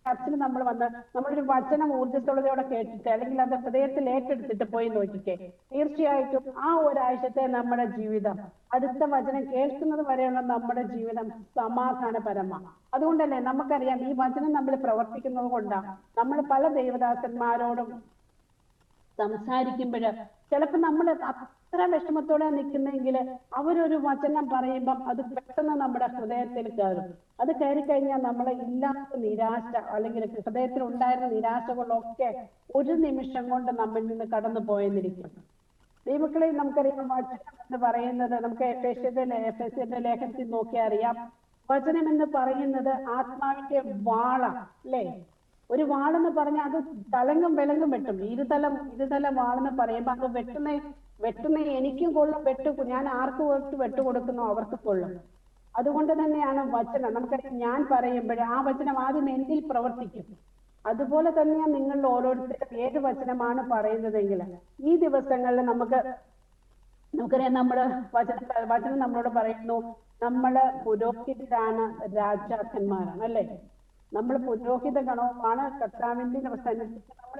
ചർച്ചിൽ നമ്മൾ വന്ന് നമ്മളൊരു വചനം ഊർജ്ജത്തോടെ കേട്ടിട്ട്, അല്ലെങ്കിൽ അത് ഹൃദയത്തിൽ ഏറ്റെടുത്തിട്ട് പോയി നോക്കിക്കേ, തീർച്ചയായിട്ടും ആ ഒരാഴ്ചത്തെ നമ്മുടെ ജീവിതം അടുത്ത വചനം കേൾക്കുന്നത് വരെയുള്ള നമ്മുടെ ജീവിതം സമാധാനപരമാണ്. അതുകൊണ്ടല്ലേ നമുക്കറിയാം, ഈ വചനം നമ്മൾ പ്രവർത്തിക്കുന്നത് കൊണ്ടാണ് നമ്മൾ പല ദൈവദാസന്മാരോടും സംസാരിക്കുമ്പോൾ ചിലപ്പോൾ നമ്മൾ അത്ര വിഷമത്തോടെ നിൽക്കുന്നെങ്കിൽ അവരൊരു വചനം പറയുമ്പം അത് പെട്ടെന്ന് നമ്മുടെ ഹൃദയത്തിൽ കയറും. അത് കയറി കഴിഞ്ഞാൽ നമ്മളെ ഇല്ലാത്ത നിരാശ, അല്ലെങ്കിൽ ഹൃദയത്തിൽ ഉണ്ടായിരുന്ന നിരാശകളൊക്കെ ഒരു നിമിഷം കൊണ്ട് നമ്മിൽ നിന്ന് കടന്നു പോയെന്നിരിക്കും. ദൈവമക്കളെ, നമുക്കറിയാം വചനം എന്ന് പറയുന്നത്, നമുക്ക് എഫേസ്യരുടെ ലേഖനത്തിൽ നോക്കിയാൽ അറിയാം, വചനം എന്ന് പറയുന്നത് ആത്മാവിന്റെ വാള, അല്ലേ? ഒരു വാളെന്ന് പറഞ്ഞാൽ അത് തലങ്ങും വിലങ്ങും വെട്ടും. ഇരുതല വാളെന്ന് പറയുമ്പോ അത് വെട്ടുന്ന എനിക്കും കൊള്ളും, ഞാൻ ആർക്ക് വെട്ടുകൊടുക്കുന്നു അവർക്ക് കൊള്ളും. അതുകൊണ്ട് തന്നെയാണ് വചനം നമുക്കറിയാം, ഞാൻ പറയുമ്പോഴേ ആ വചനം ആദ്യം എന്നിൽ പ്രവർത്തിക്കും. അതുപോലെ തന്നെയാണ് നിങ്ങൾ ഓരോരുത്തരും ഏത് വചനമാണ് പറയുന്നതെങ്കിൽ ഈ ദിവസങ്ങളിൽ നമുക്കറിയാം, നമ്മുടെ വചനം നമ്മളോട് പറയുന്നു, നമ്മള് പുരോഹിതരാണ്, രാജാക്കന്മാരാണ്, അല്ലെ? നമ്മൾ പുരോഹിത ഗണവുമാണ്, കർത്താവിന്റെ സന്നിധിയിൽ നമ്മൾ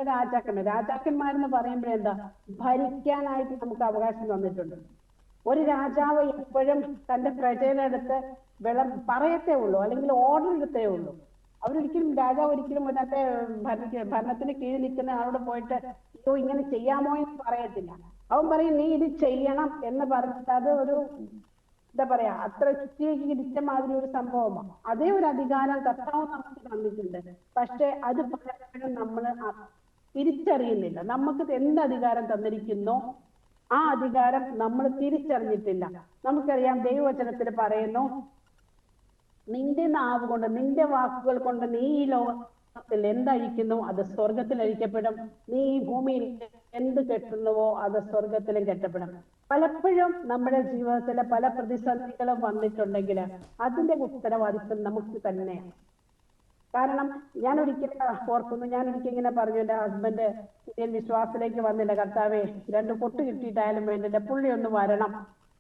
രാജാക്കന്മാരെന്ന് പറയുമ്പോഴെന്താ, ഭരിക്കാനായിട്ട് നമുക്ക് അവകാശം തന്നിട്ടുണ്ട്. ഒരു രാജാവ് എപ്പോഴും തന്റെ പ്രജയുടെ അടുത്ത് പറയത്തേ ഉള്ളൂ, അല്ലെങ്കിൽ ഓർഡർ എടുത്തേ ഉള്ളൂ. രാജാവ് ഒരിക്കലും മറ്റേ ഭരണത്തിന് കീഴിൽ നിൽക്കുന്ന ആളോട് പോയിട്ട് അയ്യോ ഇങ്ങനെ ചെയ്യാമോ എന്ന് പറയത്തില്ല. അവൻ പറയും നീ ഇത് ചെയ്യണം എന്ന് പറഞ്ഞിട്ട് അത് ഒരു എന്താ പറയാ, അത്ര ചിത്രീകരിച്ച മാതിരി ഒരു സംഭവമാണ്. അതേ ഒരു അധികാരം കർത്താവ് നമുക്ക് തന്നിട്ടുണ്ട്. പക്ഷെ അത് പലപ്പോഴും നമ്മൾ തിരിച്ചറിയുന്നില്ല. നമുക്ക് എന്ത് അധികാരം തന്നിരിക്കുന്നോ ആ അധികാരം നമ്മൾ തിരിച്ചറിഞ്ഞിട്ടില്ല. നമുക്കറിയാം, ദൈവവചനത്തിൽ പറയുന്നു, നിന്റെ നാവ് കൊണ്ട്, നിന്റെ വാക്കുകൾ കൊണ്ട് നീ ഈ ലോകത്തിൽ എന്തഴിക്കുന്നു അത് സ്വർഗത്തിൽ അഴിക്കപ്പെടും, നീ ഈ ഭൂമിയിൽ എന്ത് കെട്ടുന്നുവോ അത് സ്വർഗത്തിലും കെട്ടപ്പെടും. പലപ്പോഴും നമ്മുടെ ജീവിതത്തിലെ പല പ്രതിസന്ധികളും വന്നിട്ടുണ്ടെങ്കിൽ അതിന്റെ ഉത്തരവാദിത്വം നമുക്ക് തന്നെയാണ്. കാരണം ഞാൻ ഒരിക്കലും ഇങ്ങനെ പറഞ്ഞു, എന്റെ ഹസ്ബൻഡ് ഇന്ത്യൻ വിശ്വാസത്തിലേക്ക് വന്നില്ല, കർത്താവേ 2 പൊട്ട് കിട്ടിയിട്ടായാലും വേണ്ടില്ല, പുള്ളി ഒന്ന് വരണം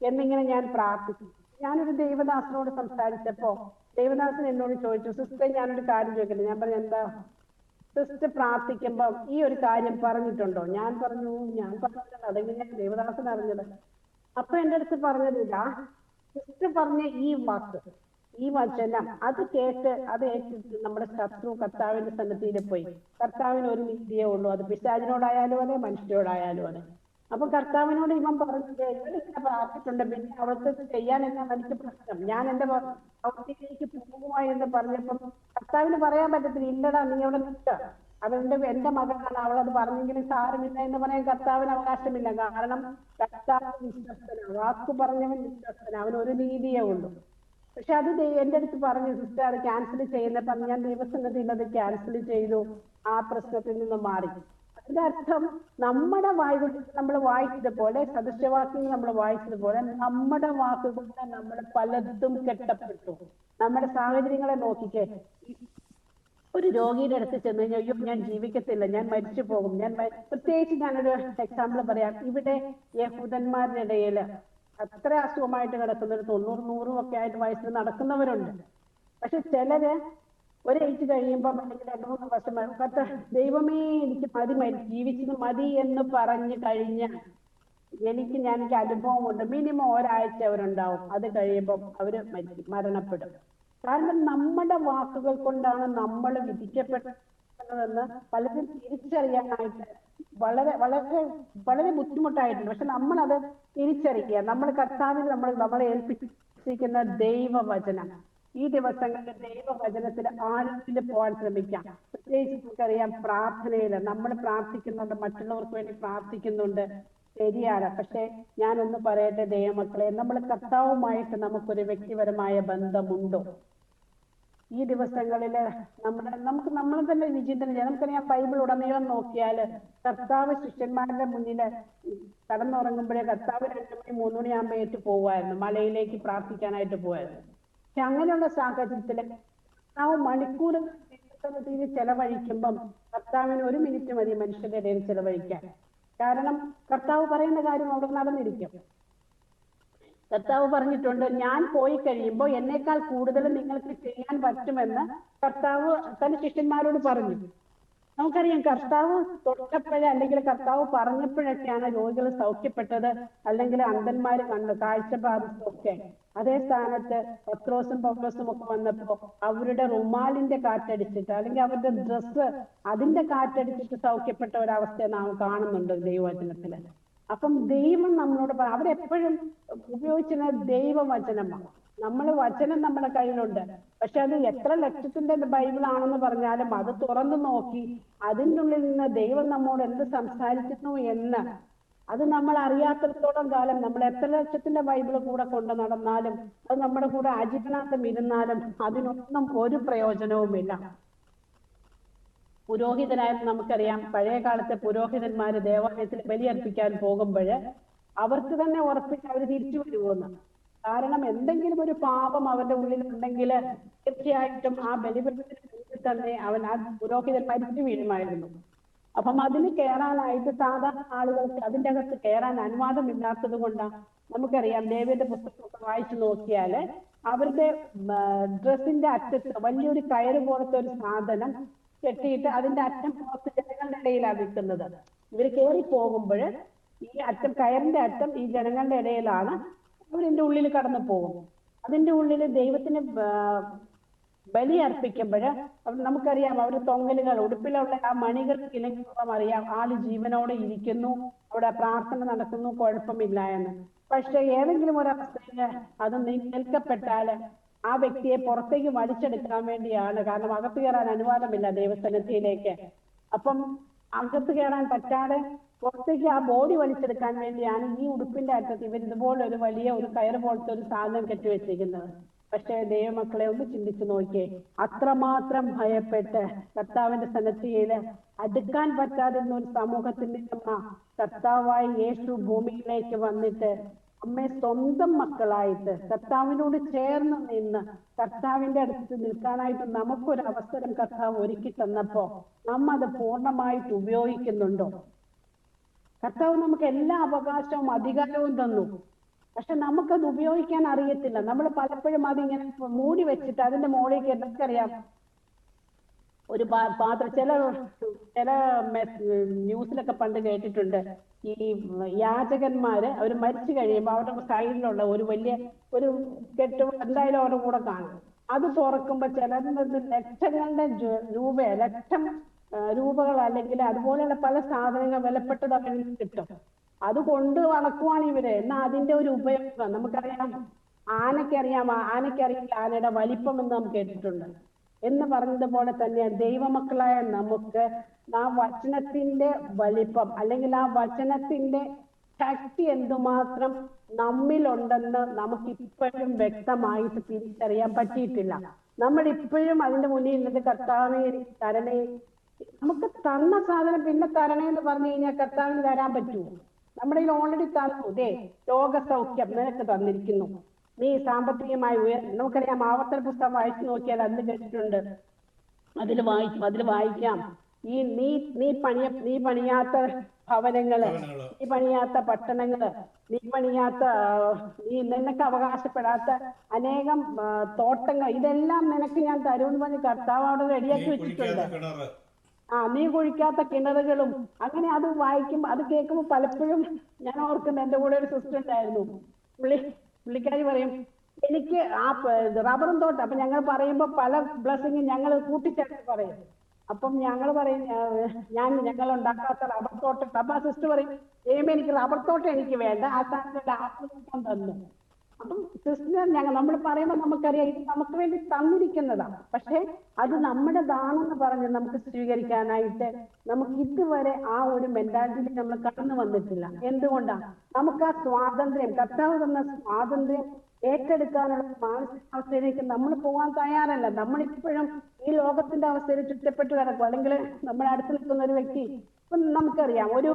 എന്നിങ്ങനെ ഞാൻ പ്രാർത്ഥിച്ചു. ഞാനൊരു ദേവദാസനോട് സംസാരിച്ചപ്പോ ദേവദാസൻ എന്നോട് ചോദിച്ചു, സിസ്റ്റർ ഞാനൊരു കാര്യം ചോദിക്കട്ടെ? ഞാൻ പറഞ്ഞു, എന്താ? സിസ്റ്റർ പ്രാർത്ഥിക്കുമ്പോ ഈ ഒരു കാര്യം പറഞ്ഞിട്ടുണ്ടോ? ഞാൻ പറഞ്ഞിട്ടുണ്ട്. അതെങ്ങനെയാണ് ദേവദാസൻ അറിഞ്ഞത്? അപ്പൊ എന്റെ അടുത്ത് പറഞ്ഞതില്ല, സിസ്റ്റർ പറഞ്ഞ ഈ വചനം അത് കേട്ട് നമ്മുടെ ശത്രു കർത്താവിന്റെ സന്നിധിയിൽ പോയി. കർത്താവിന് ഒരു നീതിയേ ഉള്ളൂ, അത് പിശാചിനോടായാലും അതെ, മനുഷ്യരോടായാലും അതെ. അപ്പൊ കർത്താവിനോട് ഇവൻ പറഞ്ഞത്, ഇവരിങ്ങനെ പ്രാർത്ഥിച്ചിട്ടുണ്ട്, പിന്നെ അവൾക്ക് ചെയ്യാൻ എന്നാണ് എനിക്ക് പ്രശ്നം, ഞാൻ എന്റെ അവസ്ഥയിലേക്ക് പോകുക എന്ന് പറഞ്ഞപ്പം കർത്താവിന് പറയാൻ പറ്റത്തില്ല, ഇല്ലടാ നീ അവിടെ നിൽക്കുക, എന്റെ മകളാണ്, അവളത് പറഞ്ഞെങ്കിലും സാരമില്ല എന്ന് പറയാൻ കർത്താവിന് അവകാശമില്ല. കാരണം കർത്താവ് വിശ്വസ്തനാണ്, വാക്കു പറഞ്ഞവൻ വിശ്വസ്തനാണ്, അവന് ഒരു നീതിയേ ഉള്ളൂ. പക്ഷെ അത് എന്റെ അടുത്ത് പറഞ്ഞു, സിസ്റ്റർ അത് ക്യാൻസൽ ചെയ്യുന്നപ്പം ഞാൻ ദൈവസന്നിധിയിൽ അത് ക്യാൻസൽ ചെയ്തു, ആ പ്രശ്നത്തിൽ നിന്ന് മാറി. അതിന്റെ അർത്ഥം നമ്മുടെ വായുകൾ നമ്മൾ വായിച്ചതുപോലെ, സദൃശവാക്യങ്ങൾ നമ്മൾ വായിച്ചതുപോലെ നമ്മുടെ വാക്കുകൊണ്ട് നമ്മൾ പലതും കെട്ടപ്പെട്ടു. നമ്മുടെ സാഹചര്യങ്ങളെ നോക്കിക്കേ, ഒരു രോഗിയുടെ അടുത്ത് ചെന്ന് കഴിഞ്ഞാൽ അയ്യോ ഞാൻ ജീവിക്കത്തില്ല, ഞാൻ മരിച്ചു പോകും, പ്രത്യേകിച്ച് ഞാനൊരു എക്സാമ്പിൾ പറയാം. ഇവിടെ യഹൂദന്മാരുടെ ഇടയിൽ അത്ര അസുഖമായിട്ട് കിടക്കുന്നവർ 90-100 ഒക്കെ ആയിട്ട് വയസ്സിൽ നടക്കുന്നവരുണ്ട്. പക്ഷെ ചിലര് ഒരു ഏജ് കഴിയുമ്പോൾ അല്ലെങ്കിൽ 2-3 വർഷം ദൈവമേ എനിക്ക് ജീവിച്ചത് മതി എന്ന് പറഞ്ഞു കഴിഞ്ഞാൽ എനിക്ക് അനുഭവമുണ്ട്, മിനിമം ഒരാഴ്ച അവരുണ്ടാവും, അത് കഴിയുമ്പോൾ അവര് മരണപ്പെടും. കാരണം നമ്മുടെ വാക്കുകൾ കൊണ്ടാണ് നമ്മൾ വിധിക്കപ്പെട്ടതെന്ന് പലരും തിരിച്ചറിയാനായിട്ട് വളരെ വളരെ വളരെ ബുദ്ധിമുട്ടായിട്ടുണ്ട്. പക്ഷെ നമ്മളത് തിരിച്ചറിയുക, നമ്മൾ കർത്താവിൽ നമ്മളെ ഏൽപ്പിച്ചിരിക്കുന്ന ദൈവവചനം, ഈ ദിവസങ്ങളിൽ ദൈവവചനത്തിൽ ആഴത്തിൽ പോകാൻ ശ്രമിക്കാം. പ്രത്യേകിച്ച് നമുക്കറിയാം, പ്രാർത്ഥനയിൽ നമ്മൾ പ്രാർത്ഥിക്കുന്നുണ്ട്, മറ്റുള്ളവർക്ക് വേണ്ടി പ്രാർത്ഥിക്കുന്നുണ്ട്, ശരിയാണ്. പക്ഷെ ഞാനൊന്ന് പറയട്ടെ ദൈവമക്കളെ, നമ്മൾ കർത്താവുമായിട്ട് നമുക്കൊരു വ്യക്തിപരമായ ബന്ധമുണ്ടോ? ഈ ദിവസങ്ങളില് നമ്മൾ തന്നെ വിചിന്തനം ചെയ്യാം. നമുക്കറിയാം, ബൈബിൾ ഉടനീളം നോക്കിയാല് കർത്താവ് ശിഷ്യന്മാരുടെ മുന്നില് കടന്നുറങ്ങുമ്പോഴേ കർത്താവ് 2 മണി 3 മണിയാകുമ്പോ ഏറ്റു പോവായിരുന്നു, മലയിലേക്ക് പ്രാർത്ഥിക്കാനായിട്ട് പോവായിരുന്നു. പക്ഷെ അങ്ങനെയുള്ള സാഹചര്യത്തില് കർത്താവ് മണിക്കൂറുകൾ ചെലവഴിക്കുമ്പം കർത്താവിന് 1 മിനിറ്റ് മതി മനുഷ്യരുടെ ഇടയിൽ ചെലവഴിക്കാൻ. കാരണം കർത്താവ് പറയുന്ന കാര്യം അവിടെ നടന്നിരിക്കും. കർത്താവ് പറഞ്ഞിട്ടുണ്ട്, ഞാൻ പോയി കഴിയുമ്പോൾ എന്നേക്കാൾ കൂടുതൽ നിങ്ങൾക്ക് ചെയ്യാൻ പറ്റുമെന്ന് കർത്താവ് തന്റെ ശിഷ്യന്മാരോട് പറഞ്ഞു. നമുക്കറിയാം, കർത്താവ് തൊട്ടപ്പോഴേ അല്ലെങ്കിൽ കർത്താവ് പറഞ്ഞപ്പോഴൊക്കെയാണ് രോഗികൾ സൗഖ്യപ്പെട്ടത്, അല്ലെങ്കിൽ അന്ധന്മാര് കണ്ടു കാഴ്ച ബാധിച്ചൊക്കെ. അതേ സ്ഥാനത്ത് പത്രോസും പൗലോസും ഒക്കെ വന്നപ്പോ അവരുടെ റുമാലിന്റെ കാറ്റടിച്ചിട്ട് അല്ലെങ്കിൽ അവരുടെ ഡ്രസ്സ് അതിന്റെ കാറ്റടിച്ചിട്ട് സൗഖ്യപ്പെട്ട ഒരവസ്ഥ നാം കാണുന്നുണ്ട് ദൈവവചനത്തില്. അപ്പം ദൈവം നമ്മളോട് അവരെപ്പോഴും ഉപയോഗിച്ചിരുന്നത് ദൈവവചനമാണ്. വചനം നമ്മുടെ കയ്യിലുണ്ട്. പക്ഷെ അത് എത്ര ലക്ഷത്തിന്റെ ബൈബിൾ ആണെന്ന് പറഞ്ഞാലും അത് തുറന്നു നോക്കി അതിൻ്റെ ഉള്ളിൽ നിന്ന് ദൈവം നമ്മോട് എന്ത് സംസാരിക്കുന്നു എന്ന് അത് നമ്മൾ അറിയാത്തിടത്തോളം കാലം നമ്മൾ എത്ര ലക്ഷത്തിന്റെ ബൈബിൾ കൂടെ കൊണ്ട് നടന്നാലും അത് നമ്മുടെ കൂടെ ആജീവനാന്തം ഇരുന്നാലും അതിനൊന്നും ഒരു പ്രയോജനവുമില്ല. പുരോഹിതനായിരുന്നു. നമുക്കറിയാം പഴയ കാലത്തെ പുരോഹിതന്മാര് ദേവാലയത്തിൽ ബലിയർപ്പിക്കാൻ പോകുമ്പോൾ അവർക്ക് തന്നെ ഉറപ്പിച്ച് അവർ തിരിച്ചു വരുമെന്ന്. കാരണം എന്തെങ്കിലും ഒരു പാപം അവരുടെ ഉള്ളിൽ ഉണ്ടെങ്കിൽ തീർച്ചയായിട്ടും ആ ബലിപീഠത്തിന് മുന്നിൽ തന്നെ ആ പുരോഹിതൻ മരിച്ചു വീഴുമായിരുന്നു. അപ്പം അതിന് കയറാനായിട്ട് സാധാരണ ആളുകൾക്ക് അതിൻ്റെ അകത്ത് കയറാൻ അനുവാദമില്ലാത്തത് കൊണ്ടാണ്. നമുക്കറിയാം ലേവ്യരുടെ പുസ്തകമൊക്കെ വായിച്ചു നോക്കിയാല് അവരുടെ ഡ്രസ്സിന്റെ അറ്റത്ത് വലിയൊരു കയറ് പോലത്തെ ഒരു സാധനം കെട്ടിയിട്ട് അതിന്റെ അറ്റം പുറത്ത് ജനങ്ങളുടെ ഇടയിലാണ് നിൽക്കുന്നത്. ഇവർ കയറി പോകുമ്പോൾ ഈ അറ്റം കയറിന്റെ അറ്റം ഈ ജനങ്ങളുടെ ഇടയിലാണ്. അവരിന്റെ ഉള്ളിൽ കടന്നു പോകും. അതിന്റെ ഉള്ളിൽ ദൈവത്തിന് ബലി അർപ്പിക്കുമ്പോൾ നമുക്കറിയാം അവർ തൊങ്ങലുകൾ ഉടുപ്പിലുള്ള ആ മണികൾ കിളങ്ങുമ്പം അറിയാം ആള് ജീവനോടെ ഇരിക്കുന്നു, അവിടെ പ്രാർത്ഥന നടക്കുന്നു, കുഴപ്പമില്ല എന്ന്. പക്ഷെ ഏതെങ്കിലും ഒരവസ്ഥയിൽ അത് നിൽക്കപ്പെട്ടാല് ആ വ്യക്തിയെ പുറത്തേക്ക് വലിച്ചെടുക്കാൻ വേണ്ടിയാണ്. കാരണം അകത്ത് കയറാൻ അനുവാദമില്ല ദൈവസന്നിധിയിലേക്ക്. അപ്പം അകത്ത് കയറാൻ പറ്റാതെ പുറത്തേക്ക് ആ ബോഡി വലിച്ചെടുക്കാൻ വേണ്ടിയാണ് ഈ ഉടുപ്പിന്റെ അറ്റത്ത് ഇവർ ഇതുപോലെ ഒരു വലിയ ഒരു കയറ് പോലത്തെ ഒരു സാധനം കെട്ടിവെച്ചിരിക്കുന്നത്. പക്ഷെ ദൈവമക്കളെ ഒന്ന് ചിന്തിച്ചു നോക്കിയേ, അത്രമാത്രം ഭയപ്പെട്ട് കർത്താവിന്റെ സന്നിധിയില് അടുക്കാൻ പറ്റാതിരുന്ന ഒരു സമൂഹത്തിന്റെ കർത്താവായി യേശു ഭൂമിയിലേക്ക് വന്നിട്ട് നമ്മെ സ്വന്തം മക്കളായിട്ട് കർത്താവിനോട് ചേർന്ന് നിന്ന് കർത്താവിന്റെ അടുത്ത് നിൽക്കാനായിട്ട് നമുക്കൊരു അവസരം കർത്താവ് ഒരുക്കി തന്നപ്പോ നമ്മ അത് പൂർണ്ണമായിട്ട് ഉപയോഗിക്കുന്നുണ്ടോ? കർത്താവ് നമുക്ക് എല്ലാ അവകാശവും അധികാരവും തന്നു. പക്ഷെ നമുക്കത് ഉപയോഗിക്കാൻ അറിയത്തില്ല. നമ്മൾ പലപ്പോഴും അതിങ്ങനെ മൂടി വെച്ചിട്ട് അതിന്റെ മുകളിലേക്ക് എന്തൊക്കെയറിയാം ഒരു പാത്രം ചില ന്യൂസിലൊക്കെ പണ്ട് കേട്ടിട്ടുണ്ട്. ഈ യാചകന്മാര് അവർ മരിച്ചു കഴിയുമ്പോൾ അവരുടെ സൈഡിലുള്ള ഒരു വലിയ ഒരു കെട്ട് എന്തായാലും അവരുടെ കൂടെ കാണും. അത് തുറക്കുമ്പോ ചിലത് ലക്ഷങ്ങളുടെ ലക്ഷം രൂപകൾ അല്ലെങ്കിൽ അതുപോലെയുള്ള പല സാധനങ്ങൾ വിലപ്പെട്ടത് അവരിൽ കിട്ടും. അത് കൊണ്ട് വളക്കുവാണ് ഇവര്. എന്നാ അതിന്റെ ഒരു ഉപയോഗം നമുക്കറിയാം. ആനയ്ക്കറിയില്ല ആനയുടെ വലിപ്പം എന്ന് നാം കേട്ടിട്ടുണ്ട്. എന്ന് പറഞ്ഞതുപോലെ തന്നെ ദൈവമക്കളായ നമുക്ക് ആ വചനത്തിന്റെ വലിപ്പം അല്ലെങ്കിൽ ആ വചനത്തിന്റെ ശക്തി എന്തുമാത്രം നമ്മിലുണ്ടെന്ന് നമുക്ക് ഇപ്പോഴും വ്യക്തമായിട്ട് തിരിച്ചറിയാൻ പറ്റിയിട്ടില്ല. നമ്മൾ ഇപ്പോഴും അതിന്റെ മുന്നിൽ നിന്നിട്ട് കർത്താവേ തരണേ, നമുക്ക് തന്ന സാധനം പിന്നെ തരണേ എന്ന് പറഞ്ഞു കഴിഞ്ഞാൽ കർത്താവിന് തരാൻ പറ്റുമോ? നമ്മുടെ കയ്യിൽ ഓൾറെഡി തന്നു. രോഗസൗഖ്യം നിനക്ക് തന്നിരിക്കുന്നു, നീ സാമ്പത്തികമായി നമുക്കറിയാം. ആവർത്തന പുസ്തകം വായിച്ചു നോക്കിയാൽ അതിൽ കേട്ടിട്ടുണ്ട്. അതിൽ വായിക്കാം ഈ നീ പണിയാത്ത ഭവനങ്ങള്, നീ പണിയാത്ത പട്ടണങ്ങള്, നീ പണിയാത്ത നിനക്ക് അവകാശപ്പെടാത്ത അനേകം തോട്ടങ്ങൾ, ഇതെല്ലാം നിനക്ക് ഞാൻ തരുമെന്ന് പറഞ്ഞ് കർത്താവ് അവിടെ റെഡിയാക്കി വെച്ചിട്ടുണ്ട്. നീ കുഴിക്കാത്ത കിണറുകളും. അങ്ങനെ അത് വായിക്കുമ്പോ അത് കേൾക്കുമ്പോ പലപ്പോഴും ഞാൻ ഓർക്കുന്നത്, എന്റെ കൂടെ ഒരു സിസ്റ്റർ ഉണ്ടായിരുന്നു. പുള്ളിക്കാരി പറയും എനിക്ക് ആ റബ്ബറും തോട്ടം. അപ്പൊ ഞങ്ങൾ പറയുമ്പോ പല ബ്ലെസ്സിങ്ങും ഞങ്ങൾ കൂട്ടിച്ചേർത്ത് പറയും. അപ്പം ഞങ്ങൾ പറയും ഞങ്ങൾ ഉണ്ടാക്കാത്ത റബ്ബർ തോട്ടം. അപ്പൊ ആ സിസ്റ്റർ പറയും എനിക്ക് റബ്ബർ തോട്ടം എനിക്ക് വേണ്ട, ആ സ്ഥാനത്ത് ആത്മീയം തന്നു. അപ്പം സിസ്റ്റർ നമ്മൾ പറയുമ്പോൾ നമുക്കറിയാം ഇത് നമുക്ക് വേണ്ടി തന്നിരിക്കുന്നതാണ്. പക്ഷെ അത് നമ്മുടേതാണെന്ന് പറഞ്ഞ് നമുക്ക് സ്വീകരിക്കാനായിട്ട് നമുക്ക് ഇതുവരെ ആ ഒരു മെന്റാലിറ്റി നമ്മൾ കടന്നു വന്നിട്ടില്ല. എന്തുകൊണ്ടാണ്? നമുക്ക് ആ സ്വാതന്ത്ര്യം, കർത്താവ് തന്ന സ്വാതന്ത്ര്യം ഏറ്റെടുക്കാനുള്ള മാനസികാവസ്ഥയിലേക്ക് നമ്മൾ പോകാൻ തയ്യാറല്ല. നമ്മളിപ്പോഴും ഈ ലോകത്തിന്റെ അവസ്ഥയിൽ ചുറ്റപ്പെട്ട് കിടക്കും. അല്ലെങ്കിൽ നമ്മുടെ അടുത്ത് നിൽക്കുന്ന ഒരു വ്യക്തി, ഇപ്പം നമുക്കറിയാം ഒരു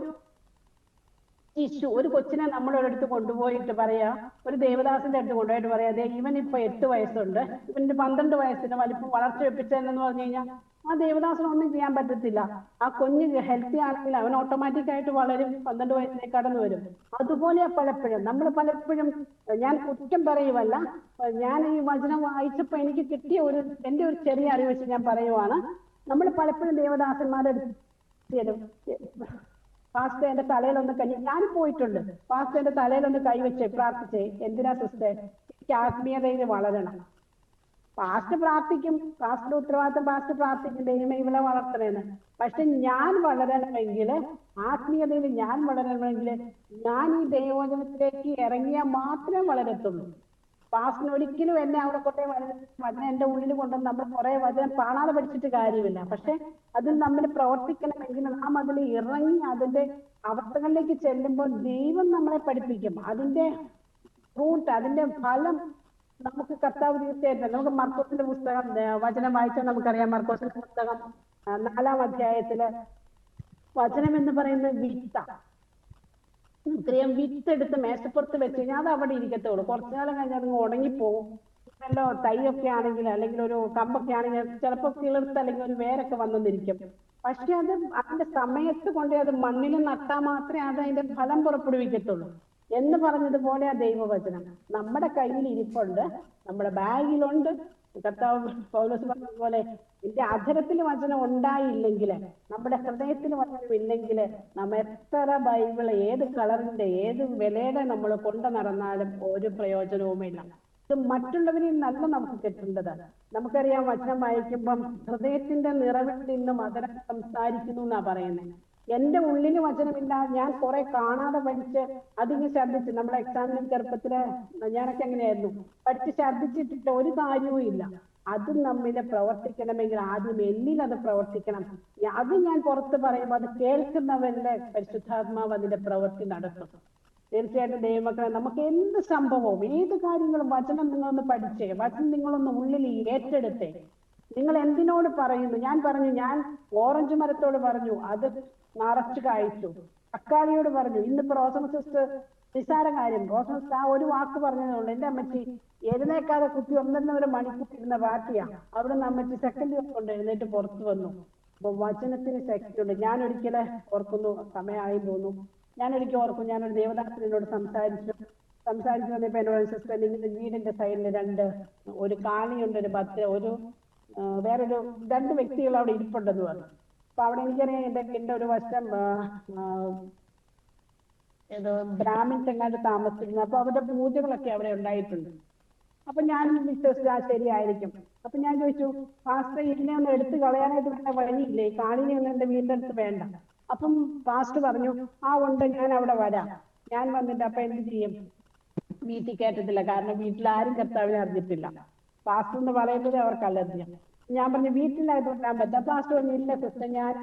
കൊച്ചിനെ നമ്മൾ ഒരിടത്ത് കൊണ്ടുപോയിട്ട് പറയാ, ഒരു ദേവദാസിന്റെ അടുത്ത് കൊണ്ടുപോയിട്ട് പറയാ, അതെ ഇവൻ ഇപ്പൊ 8 വയസ്സുണ്ട്, ഇവന്റെ 12 വയസ്സിന് വലിപ്പം വളർച്ച വെപ്പിച്ചതെന്ന് പറഞ്ഞു കഴിഞ്ഞാൽ ആ ദേവദാസനൊന്നും ചെയ്യാൻ പറ്റത്തില്ല. ആ കുഞ്ഞ് ഹെൽത്തി ആണെങ്കിൽ അവൻ ഓട്ടോമാറ്റിക് ആയിട്ട് വളരും, 12 വയസ്സിലേക്ക് കടന്നു വരും. അതുപോലെ പലപ്പോഴും ഞാൻ കുറ്റം പറയുവല്ല, ഞാൻ ഈ വചനം വായിച്ചപ്പോ എനിക്ക് കിട്ടിയ എന്റെ ഒരു ചെറിയ അറിവ് വെച്ച് ഞാൻ പറയുവാണ്. നമ്മൾ പലപ്പോഴും ദേവദാസന്മാരുടെ പാസ്റ്റർ എന്റെ തലയിലൊന്ന് ഞാൻ പോയിട്ടുണ്ട്. പാസ്റ്റർ എന്റെ തലയിലൊന്ന് കൈവച്ചേ, പ്രാർത്ഥിച്ചേ. എന്തിനാ സിസ്റ്റർ? എനിക്ക് ആത്മീയതയിൽ വളരണം. പാസ്റ്റർ പ്രാർത്ഥിക്കും, പാസ്റ്ററുടെ ഉത്തരവാദിത്തം പാസ്റ്റർ പ്രാർത്ഥിക്കും, ദൈവമേ ഇവളെ വളർത്തണേന്ന്. പക്ഷെ ഞാൻ വളരണമെങ്കിൽ, ആത്മീയതയിൽ ഞാൻ വളരണമെങ്കിൽ ഞാൻ ഈ ദൈവവചനത്തിലേക്ക് ഇറങ്ങിയാൽ മാത്രമേ വളരത്തുള്ളൂ. പാസ്റ്റർ ഒരിക്കലും എന്നെ അവിടെ കൊണ്ടേ വചനം എന്റെ ഉള്ളിൽ കൊണ്ടുവന്ന് നമ്മൾ കുറെ വചനം കാണാതെ പഠിച്ചിട്ട് കാര്യമില്ല. പക്ഷെ അതിൽ നമ്മൾ പ്രവർത്തിക്കണമെങ്കിൽ നാം അതിൽ ഇറങ്ങി അതിന്റെ അവസ്ഥകളിലേക്ക് ചെല്ലുമ്പോൾ ദൈവം നമ്മളെ പഠിപ്പിക്കും. അതിന്റെ ഫ്രൂട്ട്, അതിന്റെ ഫലം നമുക്ക് കർത്താവ് തീർച്ചയായിട്ടും. നമുക്ക് മർക്കോസിന്റെ പുസ്തകം വചനം വായിച്ചാൽ നമുക്കറിയാം. മർക്കോസിന്റെ പുസ്തകം 4-ാം അധ്യായത്തില് വചനം എന്ന് പറയുന്നത് വിത്ത. ഇത്രയും വിത്തെടുത്ത് മേശപ്പുറത്ത് വെച്ച് കഴിഞ്ഞാൽ അത് അവിടെ ഇരിക്കത്തുള്ളൂ. കുറച്ചു കാലം കഴിഞ്ഞാൽ അത് ഉണങ്ങിപ്പോവും. വല്ലോ തൈയൊക്കെ ആണെങ്കിൽ, അല്ലെങ്കിൽ ഒരു കമ്പൊക്കെ ആണെങ്കിൽ ചിലപ്പോൾ കിളിർത്ത് അല്ലെങ്കിൽ ഒരു വേരൊക്കെ വന്നെന്നിരിക്കും. പക്ഷെ അത് അതിന്റെ സമയത്ത് കൊണ്ട് അത് മണ്ണിൽ നട്ടാൽ മാത്രമേ അത് അതിന്റെ ഫലം പുറപ്പെടുവിക്കത്തുള്ളൂ എന്ന് പറഞ്ഞതുപോലെ ആ ദൈവവചനം നമ്മുടെ കയ്യിൽ ഇരിപ്പുണ്ട്, നമ്മുടെ ബാഗിലുണ്ട്. കർത്താവ് പൗലോസ് പറഞ്ഞതുപോലെ എന്റെ അധരത്തിൽ വചനം ഉണ്ടായില്ലെങ്കിൽ, നമ്മുടെ ഹൃദയത്തിൽ വചനം ഇല്ലെങ്കിൽ, നമ്മ എത്ര ബൈബിള് ഏത് കളറിന്റെ ഏത് വിലയുടെ നമ്മൾ കൊണ്ടു നടന്നാലും ഒരു പ്രയോജനവുമില്ല. ഇത് മറ്റുള്ളവരിൽ നല്ല നമുക്ക് കിട്ടേണ്ടത്. നമുക്കറിയാം, വചനം വായിക്കുമ്പം ഹൃദയത്തിന്റെ നിറവിൽ നിന്നും മധുരം സംസാരിക്കുന്നു എന്നാ പറയുന്നത്. എന്റെ ഉള്ളിന് വചനമില്ല, ഞാൻ കുറെ കാണാതെ പഠിച്ച് അതിന് ഛർദ്ദിച്ച്, നമ്മളെ എക്സാമിനും ചെറുപ്പത്തില് ഞാനൊക്കെ എങ്ങനെയായിരുന്നു, പഠിച്ച് ഛർദ്ദിച്ചിട്ടിട്ട് ഒരു കാര്യവും ഇല്ല. അത് നമ്മില് പ്രവർത്തിക്കണമെങ്കിൽ ആദ്യം എന്നിൽ അത് പ്രവർത്തിക്കണം. അത് ഞാൻ പുറത്ത് പറയുമ്പോൾ അത് കേൾക്കുന്നവരുടെ പരിശുദ്ധാത്മാവ് അതിന്റെ പ്രവൃത്തി നടത്തും. തീർച്ചയായിട്ടും ദൈവമക്കളെ, നമുക്ക് എന്ത് സംഭവവും ഏത് കാര്യങ്ങളും വചനം നിങ്ങളൊന്ന് പഠിച്ചേ, വചനം നിങ്ങളൊന്ന് ഉള്ളിൽ ഏറ്റെടുത്തേ. നിങ്ങൾ എന്തിനോട് പറയുന്നു? ഞാൻ പറഞ്ഞു, ഞാൻ ഓറഞ്ച് മരത്തോട് പറഞ്ഞു, അത് നിറച്ചു കായ്ച്ചു. തക്കാളിയോട് പറഞ്ഞു. ഇന്നിപ്പോ റോസമ്മ സിസ്റ്റർ നിസ്സാര കാര്യം, റോസമ്മ സിസ്റ്റർ ആ ഒരു വാക്ക് പറഞ്ഞതുകൊണ്ട് എന്റെ അമ്മച്ചി എഴുന്നേക്കാതെ കുത്തി 1.5 മണിക്കൂർ ഇരുന്ന പാർട്ടിയാ. അവിടെ നിന്ന് അമ്മച്ചി സെക്കൻഡ് കൊണ്ട് എഴുന്നേറ്റ് പുറത്തു വന്നു. അപ്പൊ വചനത്തിന് ശക്തി ഉണ്ട്. ഞാൻ ഒരിക്കലെ ഓർക്കുന്നു, സമയമായി തോന്നുന്നു, ഞാനൊരിക്കൽ ഓർക്കും, ഞാനൊരു ദേവദാസനോട് സംസാരിച്ചു വന്നപ്പോ എന്നോട് സിസ്റ്റർ, നിങ്ങളുടെ വീടിന്റെ സൈഡിൽ ഒരു കാണിയുണ്ട്, ഒരു ഭദ്ര, ഒരു വേറൊരു 2 വ്യക്തികൾ അവിടെ ഇരിപ്പുണ്ടെന്ന് പറഞ്ഞു. അപ്പൊ അവിടെ എനിക്കറിയാം എന്റെ ഒരു വശം ഏതോ ബ്രാഹ്മിൻസ് എങ്ങാണ്ട് താമസിച്ചിരുന്നു. അപ്പൊ അവരുടെ പൂജകളൊക്കെ അവിടെ ഉണ്ടായിട്ടുണ്ട്. അപ്പൊ ഞാനും വിശ്വസിച്ചു ആ ശരിയായിരിക്കും. അപ്പൊ ഞാൻ ചോദിച്ചു, പാസ്റ്റർ ഇതിനെ ഒന്ന് എടുത്ത് കളയാനായിട്ട് വേണ്ട വഴിയില്ലേ? ഈ കാണിനെ ഒന്നും എന്റെ വീടിന്റെ അടുത്ത് വേണ്ട. അപ്പം പാസ്റ്റർ പറഞ്ഞു, ആ ഉണ്ട്, ഞാൻ അവിടെ വരാം. ഞാൻ വന്നിട്ട് അപ്പൊ എന്ത് ചെയ്യും? വീട്ടിൽ കയറ്റത്തില്ല, കാരണം വീട്ടിൽ ആരും കർത്താവിനെ അറിഞ്ഞിട്ടില്ല. പാസ്റ്റർ എന്ന് പറയുന്നത് അവർക്ക് അലർജിയാണ്. ഞാൻ പറഞ്ഞു, വീട്ടിലായിട്ട് വരാൻ പറ്റാം. പാസ്റ്റർ പറഞ്ഞു, ഇല്ല സിസ്റ്റർ, ഞാൻ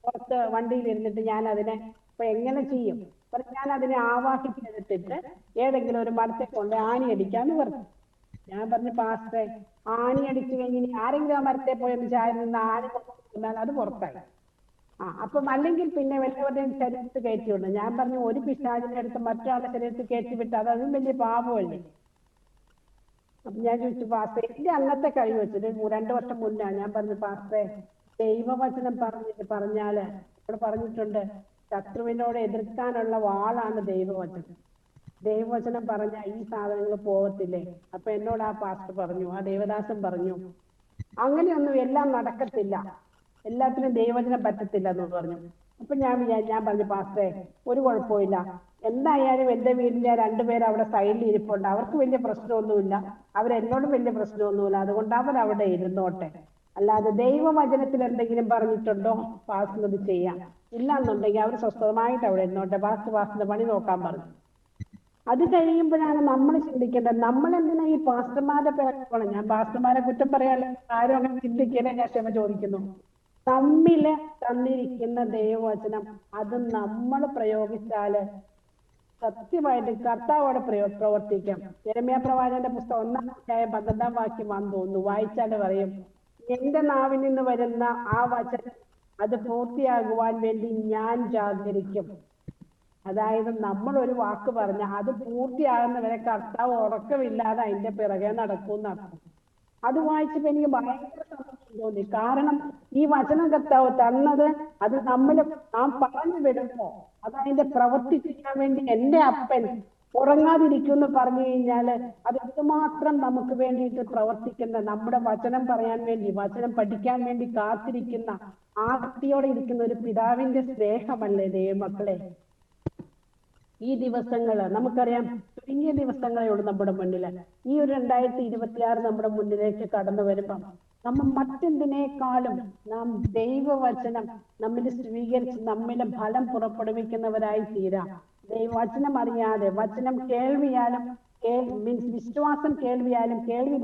പുറത്ത് വണ്ടിയിൽ ഇരുന്നിട്ട് ഞാൻ അതിനെ ഇപ്പൊ എങ്ങനെ ചെയ്യും? ഞാൻ അതിനെ ആവാഹിച്ചെടുത്തിട്ട് ഏതെങ്കിലും ഒരു മരത്തെ കൊണ്ട് ആണി അടിക്കാന്ന് പറഞ്ഞു. ഞാൻ പറഞ്ഞു, പാസ്റ്ററെ, ആണി അടിച്ചു കഴിഞ്ഞ് ആരെങ്കിലും ആ മരത്തെ പോയെന്ന് ചായ നിന്ന് ആണി കൊണ്ടാൽ അത് പുറത്തായി. അപ്പം അല്ലെങ്കിൽ പിന്നെ വല്ലവരുടെയും ശരീരത്തിൽ കയറ്റിയുണ്ട്. ഞാൻ പറഞ്ഞു, ഒരു പിശാചിന്റെ അടുത്ത് മറ്റൊരാളുടെ ശരീരത്തിൽ കയറ്റി വിട്ട് അതും വലിയ പാപമല്ലേ? അപ്പൊ ഞാൻ ചോദിച്ചു, പാസ്റ്ററെ, എന്റെ അന്നത്തെ കഴിവ് വെച്ചിട്ട് 2 വർഷം മുന്നേ ഞാൻ പറഞ്ഞു, പാസ്റ്ററെ, ദൈവവചനം പറഞ്ഞാല് ഇവിടെ പറഞ്ഞിട്ടുണ്ട്, ശത്രുവിനോട് എതിർക്കാനുള്ള വാളാണ് ദൈവവചനം. ദൈവവചനം പറഞ്ഞ ഈ സാധനങ്ങൾ പോകത്തില്ലേ? അപ്പൊ എന്നോട് ആ പാസ്റ്റർ പറഞ്ഞു, ആ ദേവദാസൻ പറഞ്ഞു, അങ്ങനെയൊന്നും എല്ലാം നടക്കത്തില്ല, എല്ലാത്തിനും ദൈവവചനം പറ്റത്തില്ല എന്ന് പറഞ്ഞു. അപ്പൊ ഞാൻ പറഞ്ഞു, പാസ്റ്ററെ, ഒരു കുഴപ്പമില്ല, എന്തായാലും എന്റെ വീടിന്റെ 2 പേര് അവിടെ സൈഡിൽ ഇരിപ്പുണ്ട്, അവർക്ക് വലിയ പ്രശ്നമൊന്നുമില്ല, അവരെന്നോടും വലിയ പ്രശ്നമൊന്നുമില്ല, അതുകൊണ്ട് അവരവിടെ ഇരുന്നോട്ടെ. അല്ലാതെ ദൈവവചനത്തിൽ എന്തെങ്കിലും പറഞ്ഞിട്ടുണ്ടോ പാസ്റ്റർ അത് ചെയ്യാം, ഇല്ലാന്നുണ്ടെങ്കിൽ അവർ സ്വസ്ഥമായിട്ട് അവിടെ ഇരുന്നോട്ടെ, പാസ്റ്ററിന്റെ പണി നോക്കാൻ പറഞ്ഞു. അത് കഴിയുമ്പോഴാണ് നമ്മൾ ചിന്തിക്കേണ്ടത്, നമ്മൾ എന്തിനാ ഈ പാസ്റ്റർമാരുടെ പേരാണ്. ഞാൻ പാസ്റ്റർമാരെ കുറ്റം പറയാനുള്ള ആരും അങ്ങനെ ചിന്തിക്കണേ, ഞാൻ ക്ഷമ ചോദിക്കുന്നു. നമ്മില് തന്നിരിക്കുന്ന ദൈവവചനം അത് നമ്മൾ പ്രയോഗിച്ചാല് സത്യമായിട്ട് കർത്താവോടെ പ്രവർത്തിക്കാം. യെരമ്യാ പ്രവാചകന്റെ പുസ്തകം 1-ാം അധ്യായം 12-ാം വാക്യം തോന്നുന്നു, വായിച്ചാല് പറയും, എന്റെ നാവിൽ നിന്ന് വരുന്ന ആ വചനം അത് പൂർത്തിയാകുവാൻ വേണ്ടി ഞാൻ ജാഗരിക്കും. അതായത് നമ്മൾ ഒരു വാക്ക് പറഞ്ഞ അത് പൂർത്തിയാകുന്നവരെ കർത്താവ് ഉറക്കമില്ലാതെ അതിന്റെ പിറകെ നടക്കുമെന്നർത്ഥം. അത് വായിച്ചപ്പോ എനിക്ക് ഭയങ്കര സന്തോഷം തോന്നി. കാരണം ഈ വചനം കർത്താവ് തന്നത് അത് നാം പറഞ്ഞു വിടുമ്പോ അത് അതിന്റെ പ്രവൃത്തി ചെയ്യാൻ വേണ്ടി എന്റെ അപ്പൻ ഉറങ്ങാതിരിക്കുമെന്ന് പറഞ്ഞു കഴിഞ്ഞാല് അത് എന്തുമാത്രം നമുക്ക് വേണ്ടിയിട്ട് പ്രവർത്തിക്കുന്ന, നമ്മുടെ വചനം പറയാൻ വേണ്ടി, വചനം പഠിക്കാൻ വേണ്ടി കാത്തിരിക്കുന്ന, ആർത്തിയോടെ ഇരിക്കുന്ന ഒരു പിതാവിന്റെ സ്നേഹമല്ലേ ദൈവമക്കളെ? ഈ ദിവസങ്ങള് നമുക്കറിയാം, ചുരുങ്ങിയ ദിവസങ്ങളേ ഉള്ളൂ നമ്മുടെ മുന്നില്. ഈ ഒരു 2026 നമ്മുടെ മുന്നിലേക്ക് കടന്നു വരുമ്പം നമ്മൾ മറ്റെന്തിനേക്കാളും നാം ദൈവവചനം നമ്മിൽ സ്വീകരിച്ച് നമ്മിലെ ഫലം പുറപ്പെടുവിക്കുന്നവരായി തീരാം. ദൈവവചനം അറിയാതെ, വചനം കേൾവിയാലും വിശ്വാസം കേൾവിയാലും, കേൾവി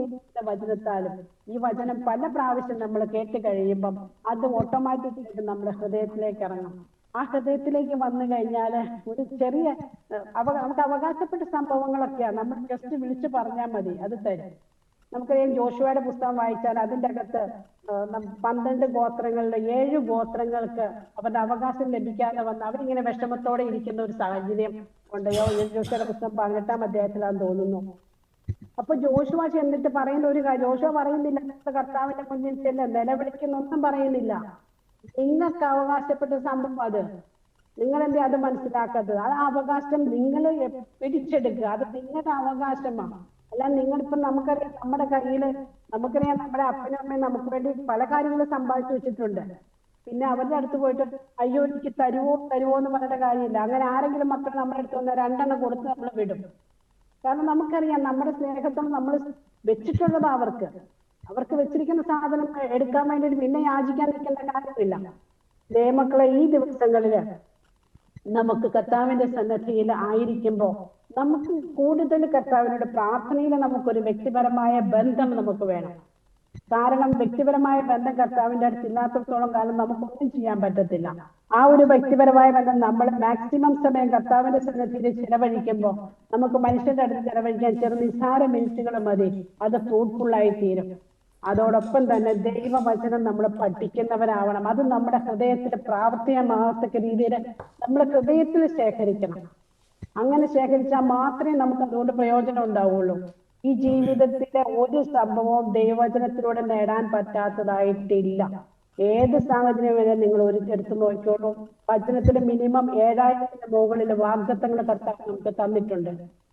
വചനത്താലും, ഈ വചനം പല പ്രാവശ്യം നമ്മൾ കേട്ട് കഴിയുമ്പം അത് ഓട്ടോമാറ്റിക്കായിട്ട് നമ്മുടെ ഹൃദയത്തിലേക്ക് ഇറങ്ങും. ആ ഹൃദയത്തിലേക്ക് വന്നു കഴിഞ്ഞാല് ഒരു ചെറിയ നമുക്ക് അവകാശപ്പെട്ട സംഭവങ്ങളൊക്കെയാണ്, നമ്മൾ ജസ്റ്റ് വിളിച്ചു പറഞ്ഞാൽ മതി, അത് തരും. നമുക്കറിയാം, ജോഷുവയുടെ പുസ്തകം വായിച്ചാൽ അതിൻ്റെ അകത്ത് 12 ഗോത്രങ്ങളിലെ 7 ഗോത്രങ്ങൾക്ക് അവരുടെ അവകാശം ലഭിക്കാതെ വന്ന് അവരിങ്ങനെ വിഷമത്തോടെ ഇരിക്കുന്ന ഒരു സാഹചര്യം ഉണ്ട്. ജോഷുവയുടെ പുസ്തകം 18-ാം അധ്യായത്തിലാന്ന് തോന്നുന്നു. അപ്പൊ ജോഷുവ ചെന്നിട്ട് പറയുന്ന ഒരു കാര്യം, ജോഷുവ പറയുന്നില്ല കർത്താവിന്റെ മുന്നിൽ ചെന്ന് നിലവിളിക്കുന്നൊന്നും പറയുന്നില്ല. നിങ്ങൾക്ക് അവകാശപ്പെട്ട സംഭവം അത്, നിങ്ങൾ എന്തേ അത് മനസ്സിലാക്കാത്തത്? ആ അവകാശം നിങ്ങൾ പിടിച്ചെടുക്കുക, അത് നിങ്ങളുടെ അവകാശമാണ്. അല്ല നിങ്ങളിപ്പം നമുക്കറിയാം, നമ്മുടെ കയ്യില് നമുക്കറിയാം, നമ്മുടെ അപ്പനും അമ്മയും നമുക്ക് വേണ്ടി പല കാര്യങ്ങളും സമ്പാദിച്ചു വെച്ചിട്ടുണ്ട്. പിന്നെ അവരുടെ അടുത്ത് പോയിട്ട് അയ്യോ എനിക്ക് തരുവോ എന്ന് പറയേണ്ട കാര്യമില്ല. അങ്ങനെ ആരെങ്കിലും മക്കൾ നമ്മുടെ അടുത്ത് വന്ന് 2 എണ്ണം കൊടുത്ത് നമ്മൾ വിടും. കാരണം നമുക്കറിയാം നമ്മുടെ സ്നേഹത്തോട് നമ്മൾ വെച്ചിട്ടുള്ളത് അവർക്ക് വെച്ചിരിക്കുന്ന സാധനം എടുക്കാൻ വേണ്ടി പിന്നെ യാചിക്കാൻ നിൽക്കേണ്ട കാര്യമില്ല. ദൈവമക്കളെ, ഈ ദിവസങ്ങളില് നമുക്ക് കർത്താവിന്റെ സന്നദ്ധിയിൽ ആയിരിക്കുമ്പോ നമുക്ക് കൂടുതൽ കർത്താവിനോട് പ്രാർത്ഥനയിൽ നമുക്കൊരു വ്യക്തിപരമായ ബന്ധം നമുക്ക് വേണം. കാരണം വ്യക്തിപരമായ ബന്ധം കർത്താവിന്റെ അടുത്ത് ഇല്ലാത്തത്തോളം കാലം നമുക്കൊന്നും ചെയ്യാൻ പറ്റത്തില്ല. ആ ഒരു വ്യക്തിപരമായ ബന്ധം നമ്മൾ മാക്സിമം സമയം കർത്താവിന്റെ സന്നദ്ധിയിൽ ചിലവഴിക്കുമ്പോൾ നമുക്ക് മനുഷ്യന്റെ അടുത്ത് ചിലവഴിക്കാൻ നിസ്സാര മിനിറ്റുകൾ മതി, അത് ഫ്രൂട്ട്ഫുള്ളായി തീരും. അതോടൊപ്പം തന്നെ ദൈവവചനം നമ്മൾ പഠിക്കുന്നവരാവണം. അത് നമ്മുടെ ഹൃദയത്തിൽ പ്രാവർത്തികമാകത്തക്ക രീതിയിൽ നമ്മൾ ഹൃദയത്തിൽ ശേഖരിക്കണം. അങ്ങനെ ശേഖരിച്ചാൽ മാത്രമേ നമുക്ക് അതുകൊണ്ട് പ്രയോജനം ഉണ്ടാവുള്ളൂ. ഈ ജീവിതത്തിലെ ഒരു സംഭവവും ദൈവവചനത്തിലൂടെ നേടാൻ പറ്റാത്തതായിട്ടില്ല. ഏത് സാഹചര്യം വരെ നിങ്ങൾ എടുത്തു നോക്കിയോളൂ, വചനത്തിൽ മിനിമം 7000-ന് മുകളിൽ വാഗ്ദത്തങ്ങൾ കർത്താവ് നമുക്ക് തന്നിട്ടുണ്ട്.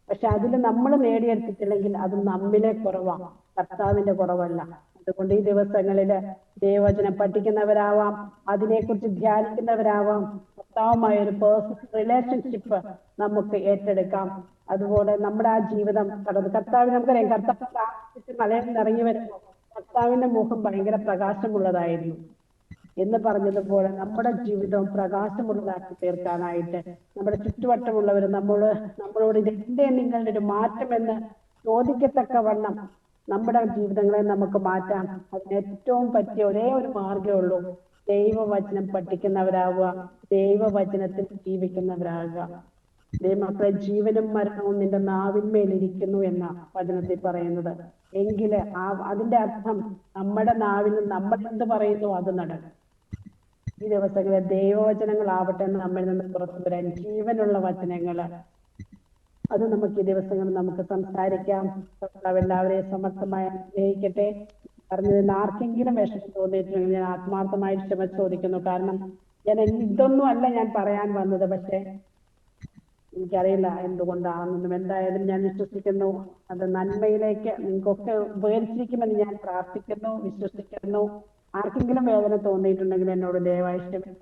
പക്ഷെ അതിൽ നമ്മൾ നേടിയെടുത്തിട്ടില്ലെങ്കിൽ അത് നമ്മിലെ കുറവാണ്, കർത്താവിന്റെ കുറവല്ല. അതുകൊണ്ട് ഈ ദിവസങ്ങളില് ദൈവവചനം പഠിക്കുന്നവരാവാം, അതിനെക്കുറിച്ച് ധ്യാനിക്കുന്നവരാവാം, കർത്താവുമായ ഒരു പേഴ്സണൽ റിലേഷൻഷിപ്പ് നമുക്ക് ഏറ്റെടുക്കാം. അതുപോലെ നമ്മുടെ ആ ജീവിതം കർത്താവിന് നമുക്കറിയാം, കർത്താവ് പ്രാർത്ഥിച്ച് മലയിൽ ഇറങ്ങി വരുമ്പോൾ കർത്താവിന്റെ മുഖം ഭയങ്കര പ്രകാശമുള്ളതായിരുന്നു എന്ന് പറഞ്ഞതുപോലെ നമ്മുടെ ജീവിതം പ്രകാശമുള്ളതാക്കി തീർക്കാനായിട്ട് നമ്മുടെ ചുറ്റുവട്ടമുള്ളവർ നമ്മളോട് ഇതിന്റെ നിങ്ങളുടെ ഒരു മാറ്റം എന്ന് ചോദിക്കത്തക്കവണ്ണം നമ്മുടെ ജീവിതങ്ങളെ നമുക്ക് മാറ്റാം. അതിന് ഏറ്റവും പറ്റിയ ഒരേ ഒരു മാർഗ്ഗമേ ഉള്ളൂ, ദൈവവചനം പഠിക്കുന്നവരാവുക, ദൈവവചനത്തിൽ ജീവിക്കുന്നവരാകുക. ദൈവമക്കളെ, ജീവനും മരണവും നിന്റെ നാവിന്മേലിരിക്കുന്നു എന്ന വചനത്തിൽ പറയുന്നത്. എങ്കില് അതിന്റെ അർത്ഥം നമ്മുടെ നാവിന് നമ്മൾ എന്ത് പറയുന്നു അത് നടക്കും. ഈ ദിവസങ്ങളിൽ ദൈവവചനങ്ങളാവട്ടെ നമ്മളിൽ നിന്ന് പുറത്തു വരാൻ ജീവനുള്ള വചനങ്ങള്, അത് നമുക്ക് ഈ ദിവസങ്ങളിൽ നമുക്ക് സംസാരിക്കാം. എല്ലാവരെയും സമർത്ഥമായി സ്നേഹിക്കട്ടെ. പറഞ്ഞതിന് ആർക്കെങ്കിലും വിഷമം തോന്നിയിട്ടുണ്ടെങ്കിൽ ഞാൻ ആത്മാർത്ഥമായി ക്ഷമ ചോദിക്കുന്നു. കാരണം ഇതൊന്നും അല്ല ഞാൻ പറയാൻ വന്നത്, പക്ഷെ എനിക്കറിയില്ല എന്തുകൊണ്ടാണെന്നും. എന്തായാലും ഞാൻ വിശ്വസിക്കുന്നു അത് നന്മയിലേക്ക് നിങ്ങൾക്കൊക്കെ ഉപകരിച്ചിരിക്കുമെന്ന് ഞാൻ പ്രാർത്ഥിക്കുന്നു, വിശ്വസിക്കുന്നു. ആർക്കെങ്കിലും വേദന തോന്നിയിട്ടുണ്ടെങ്കിൽ എന്നോട് ദയവായി ക്ഷമിക്കണം.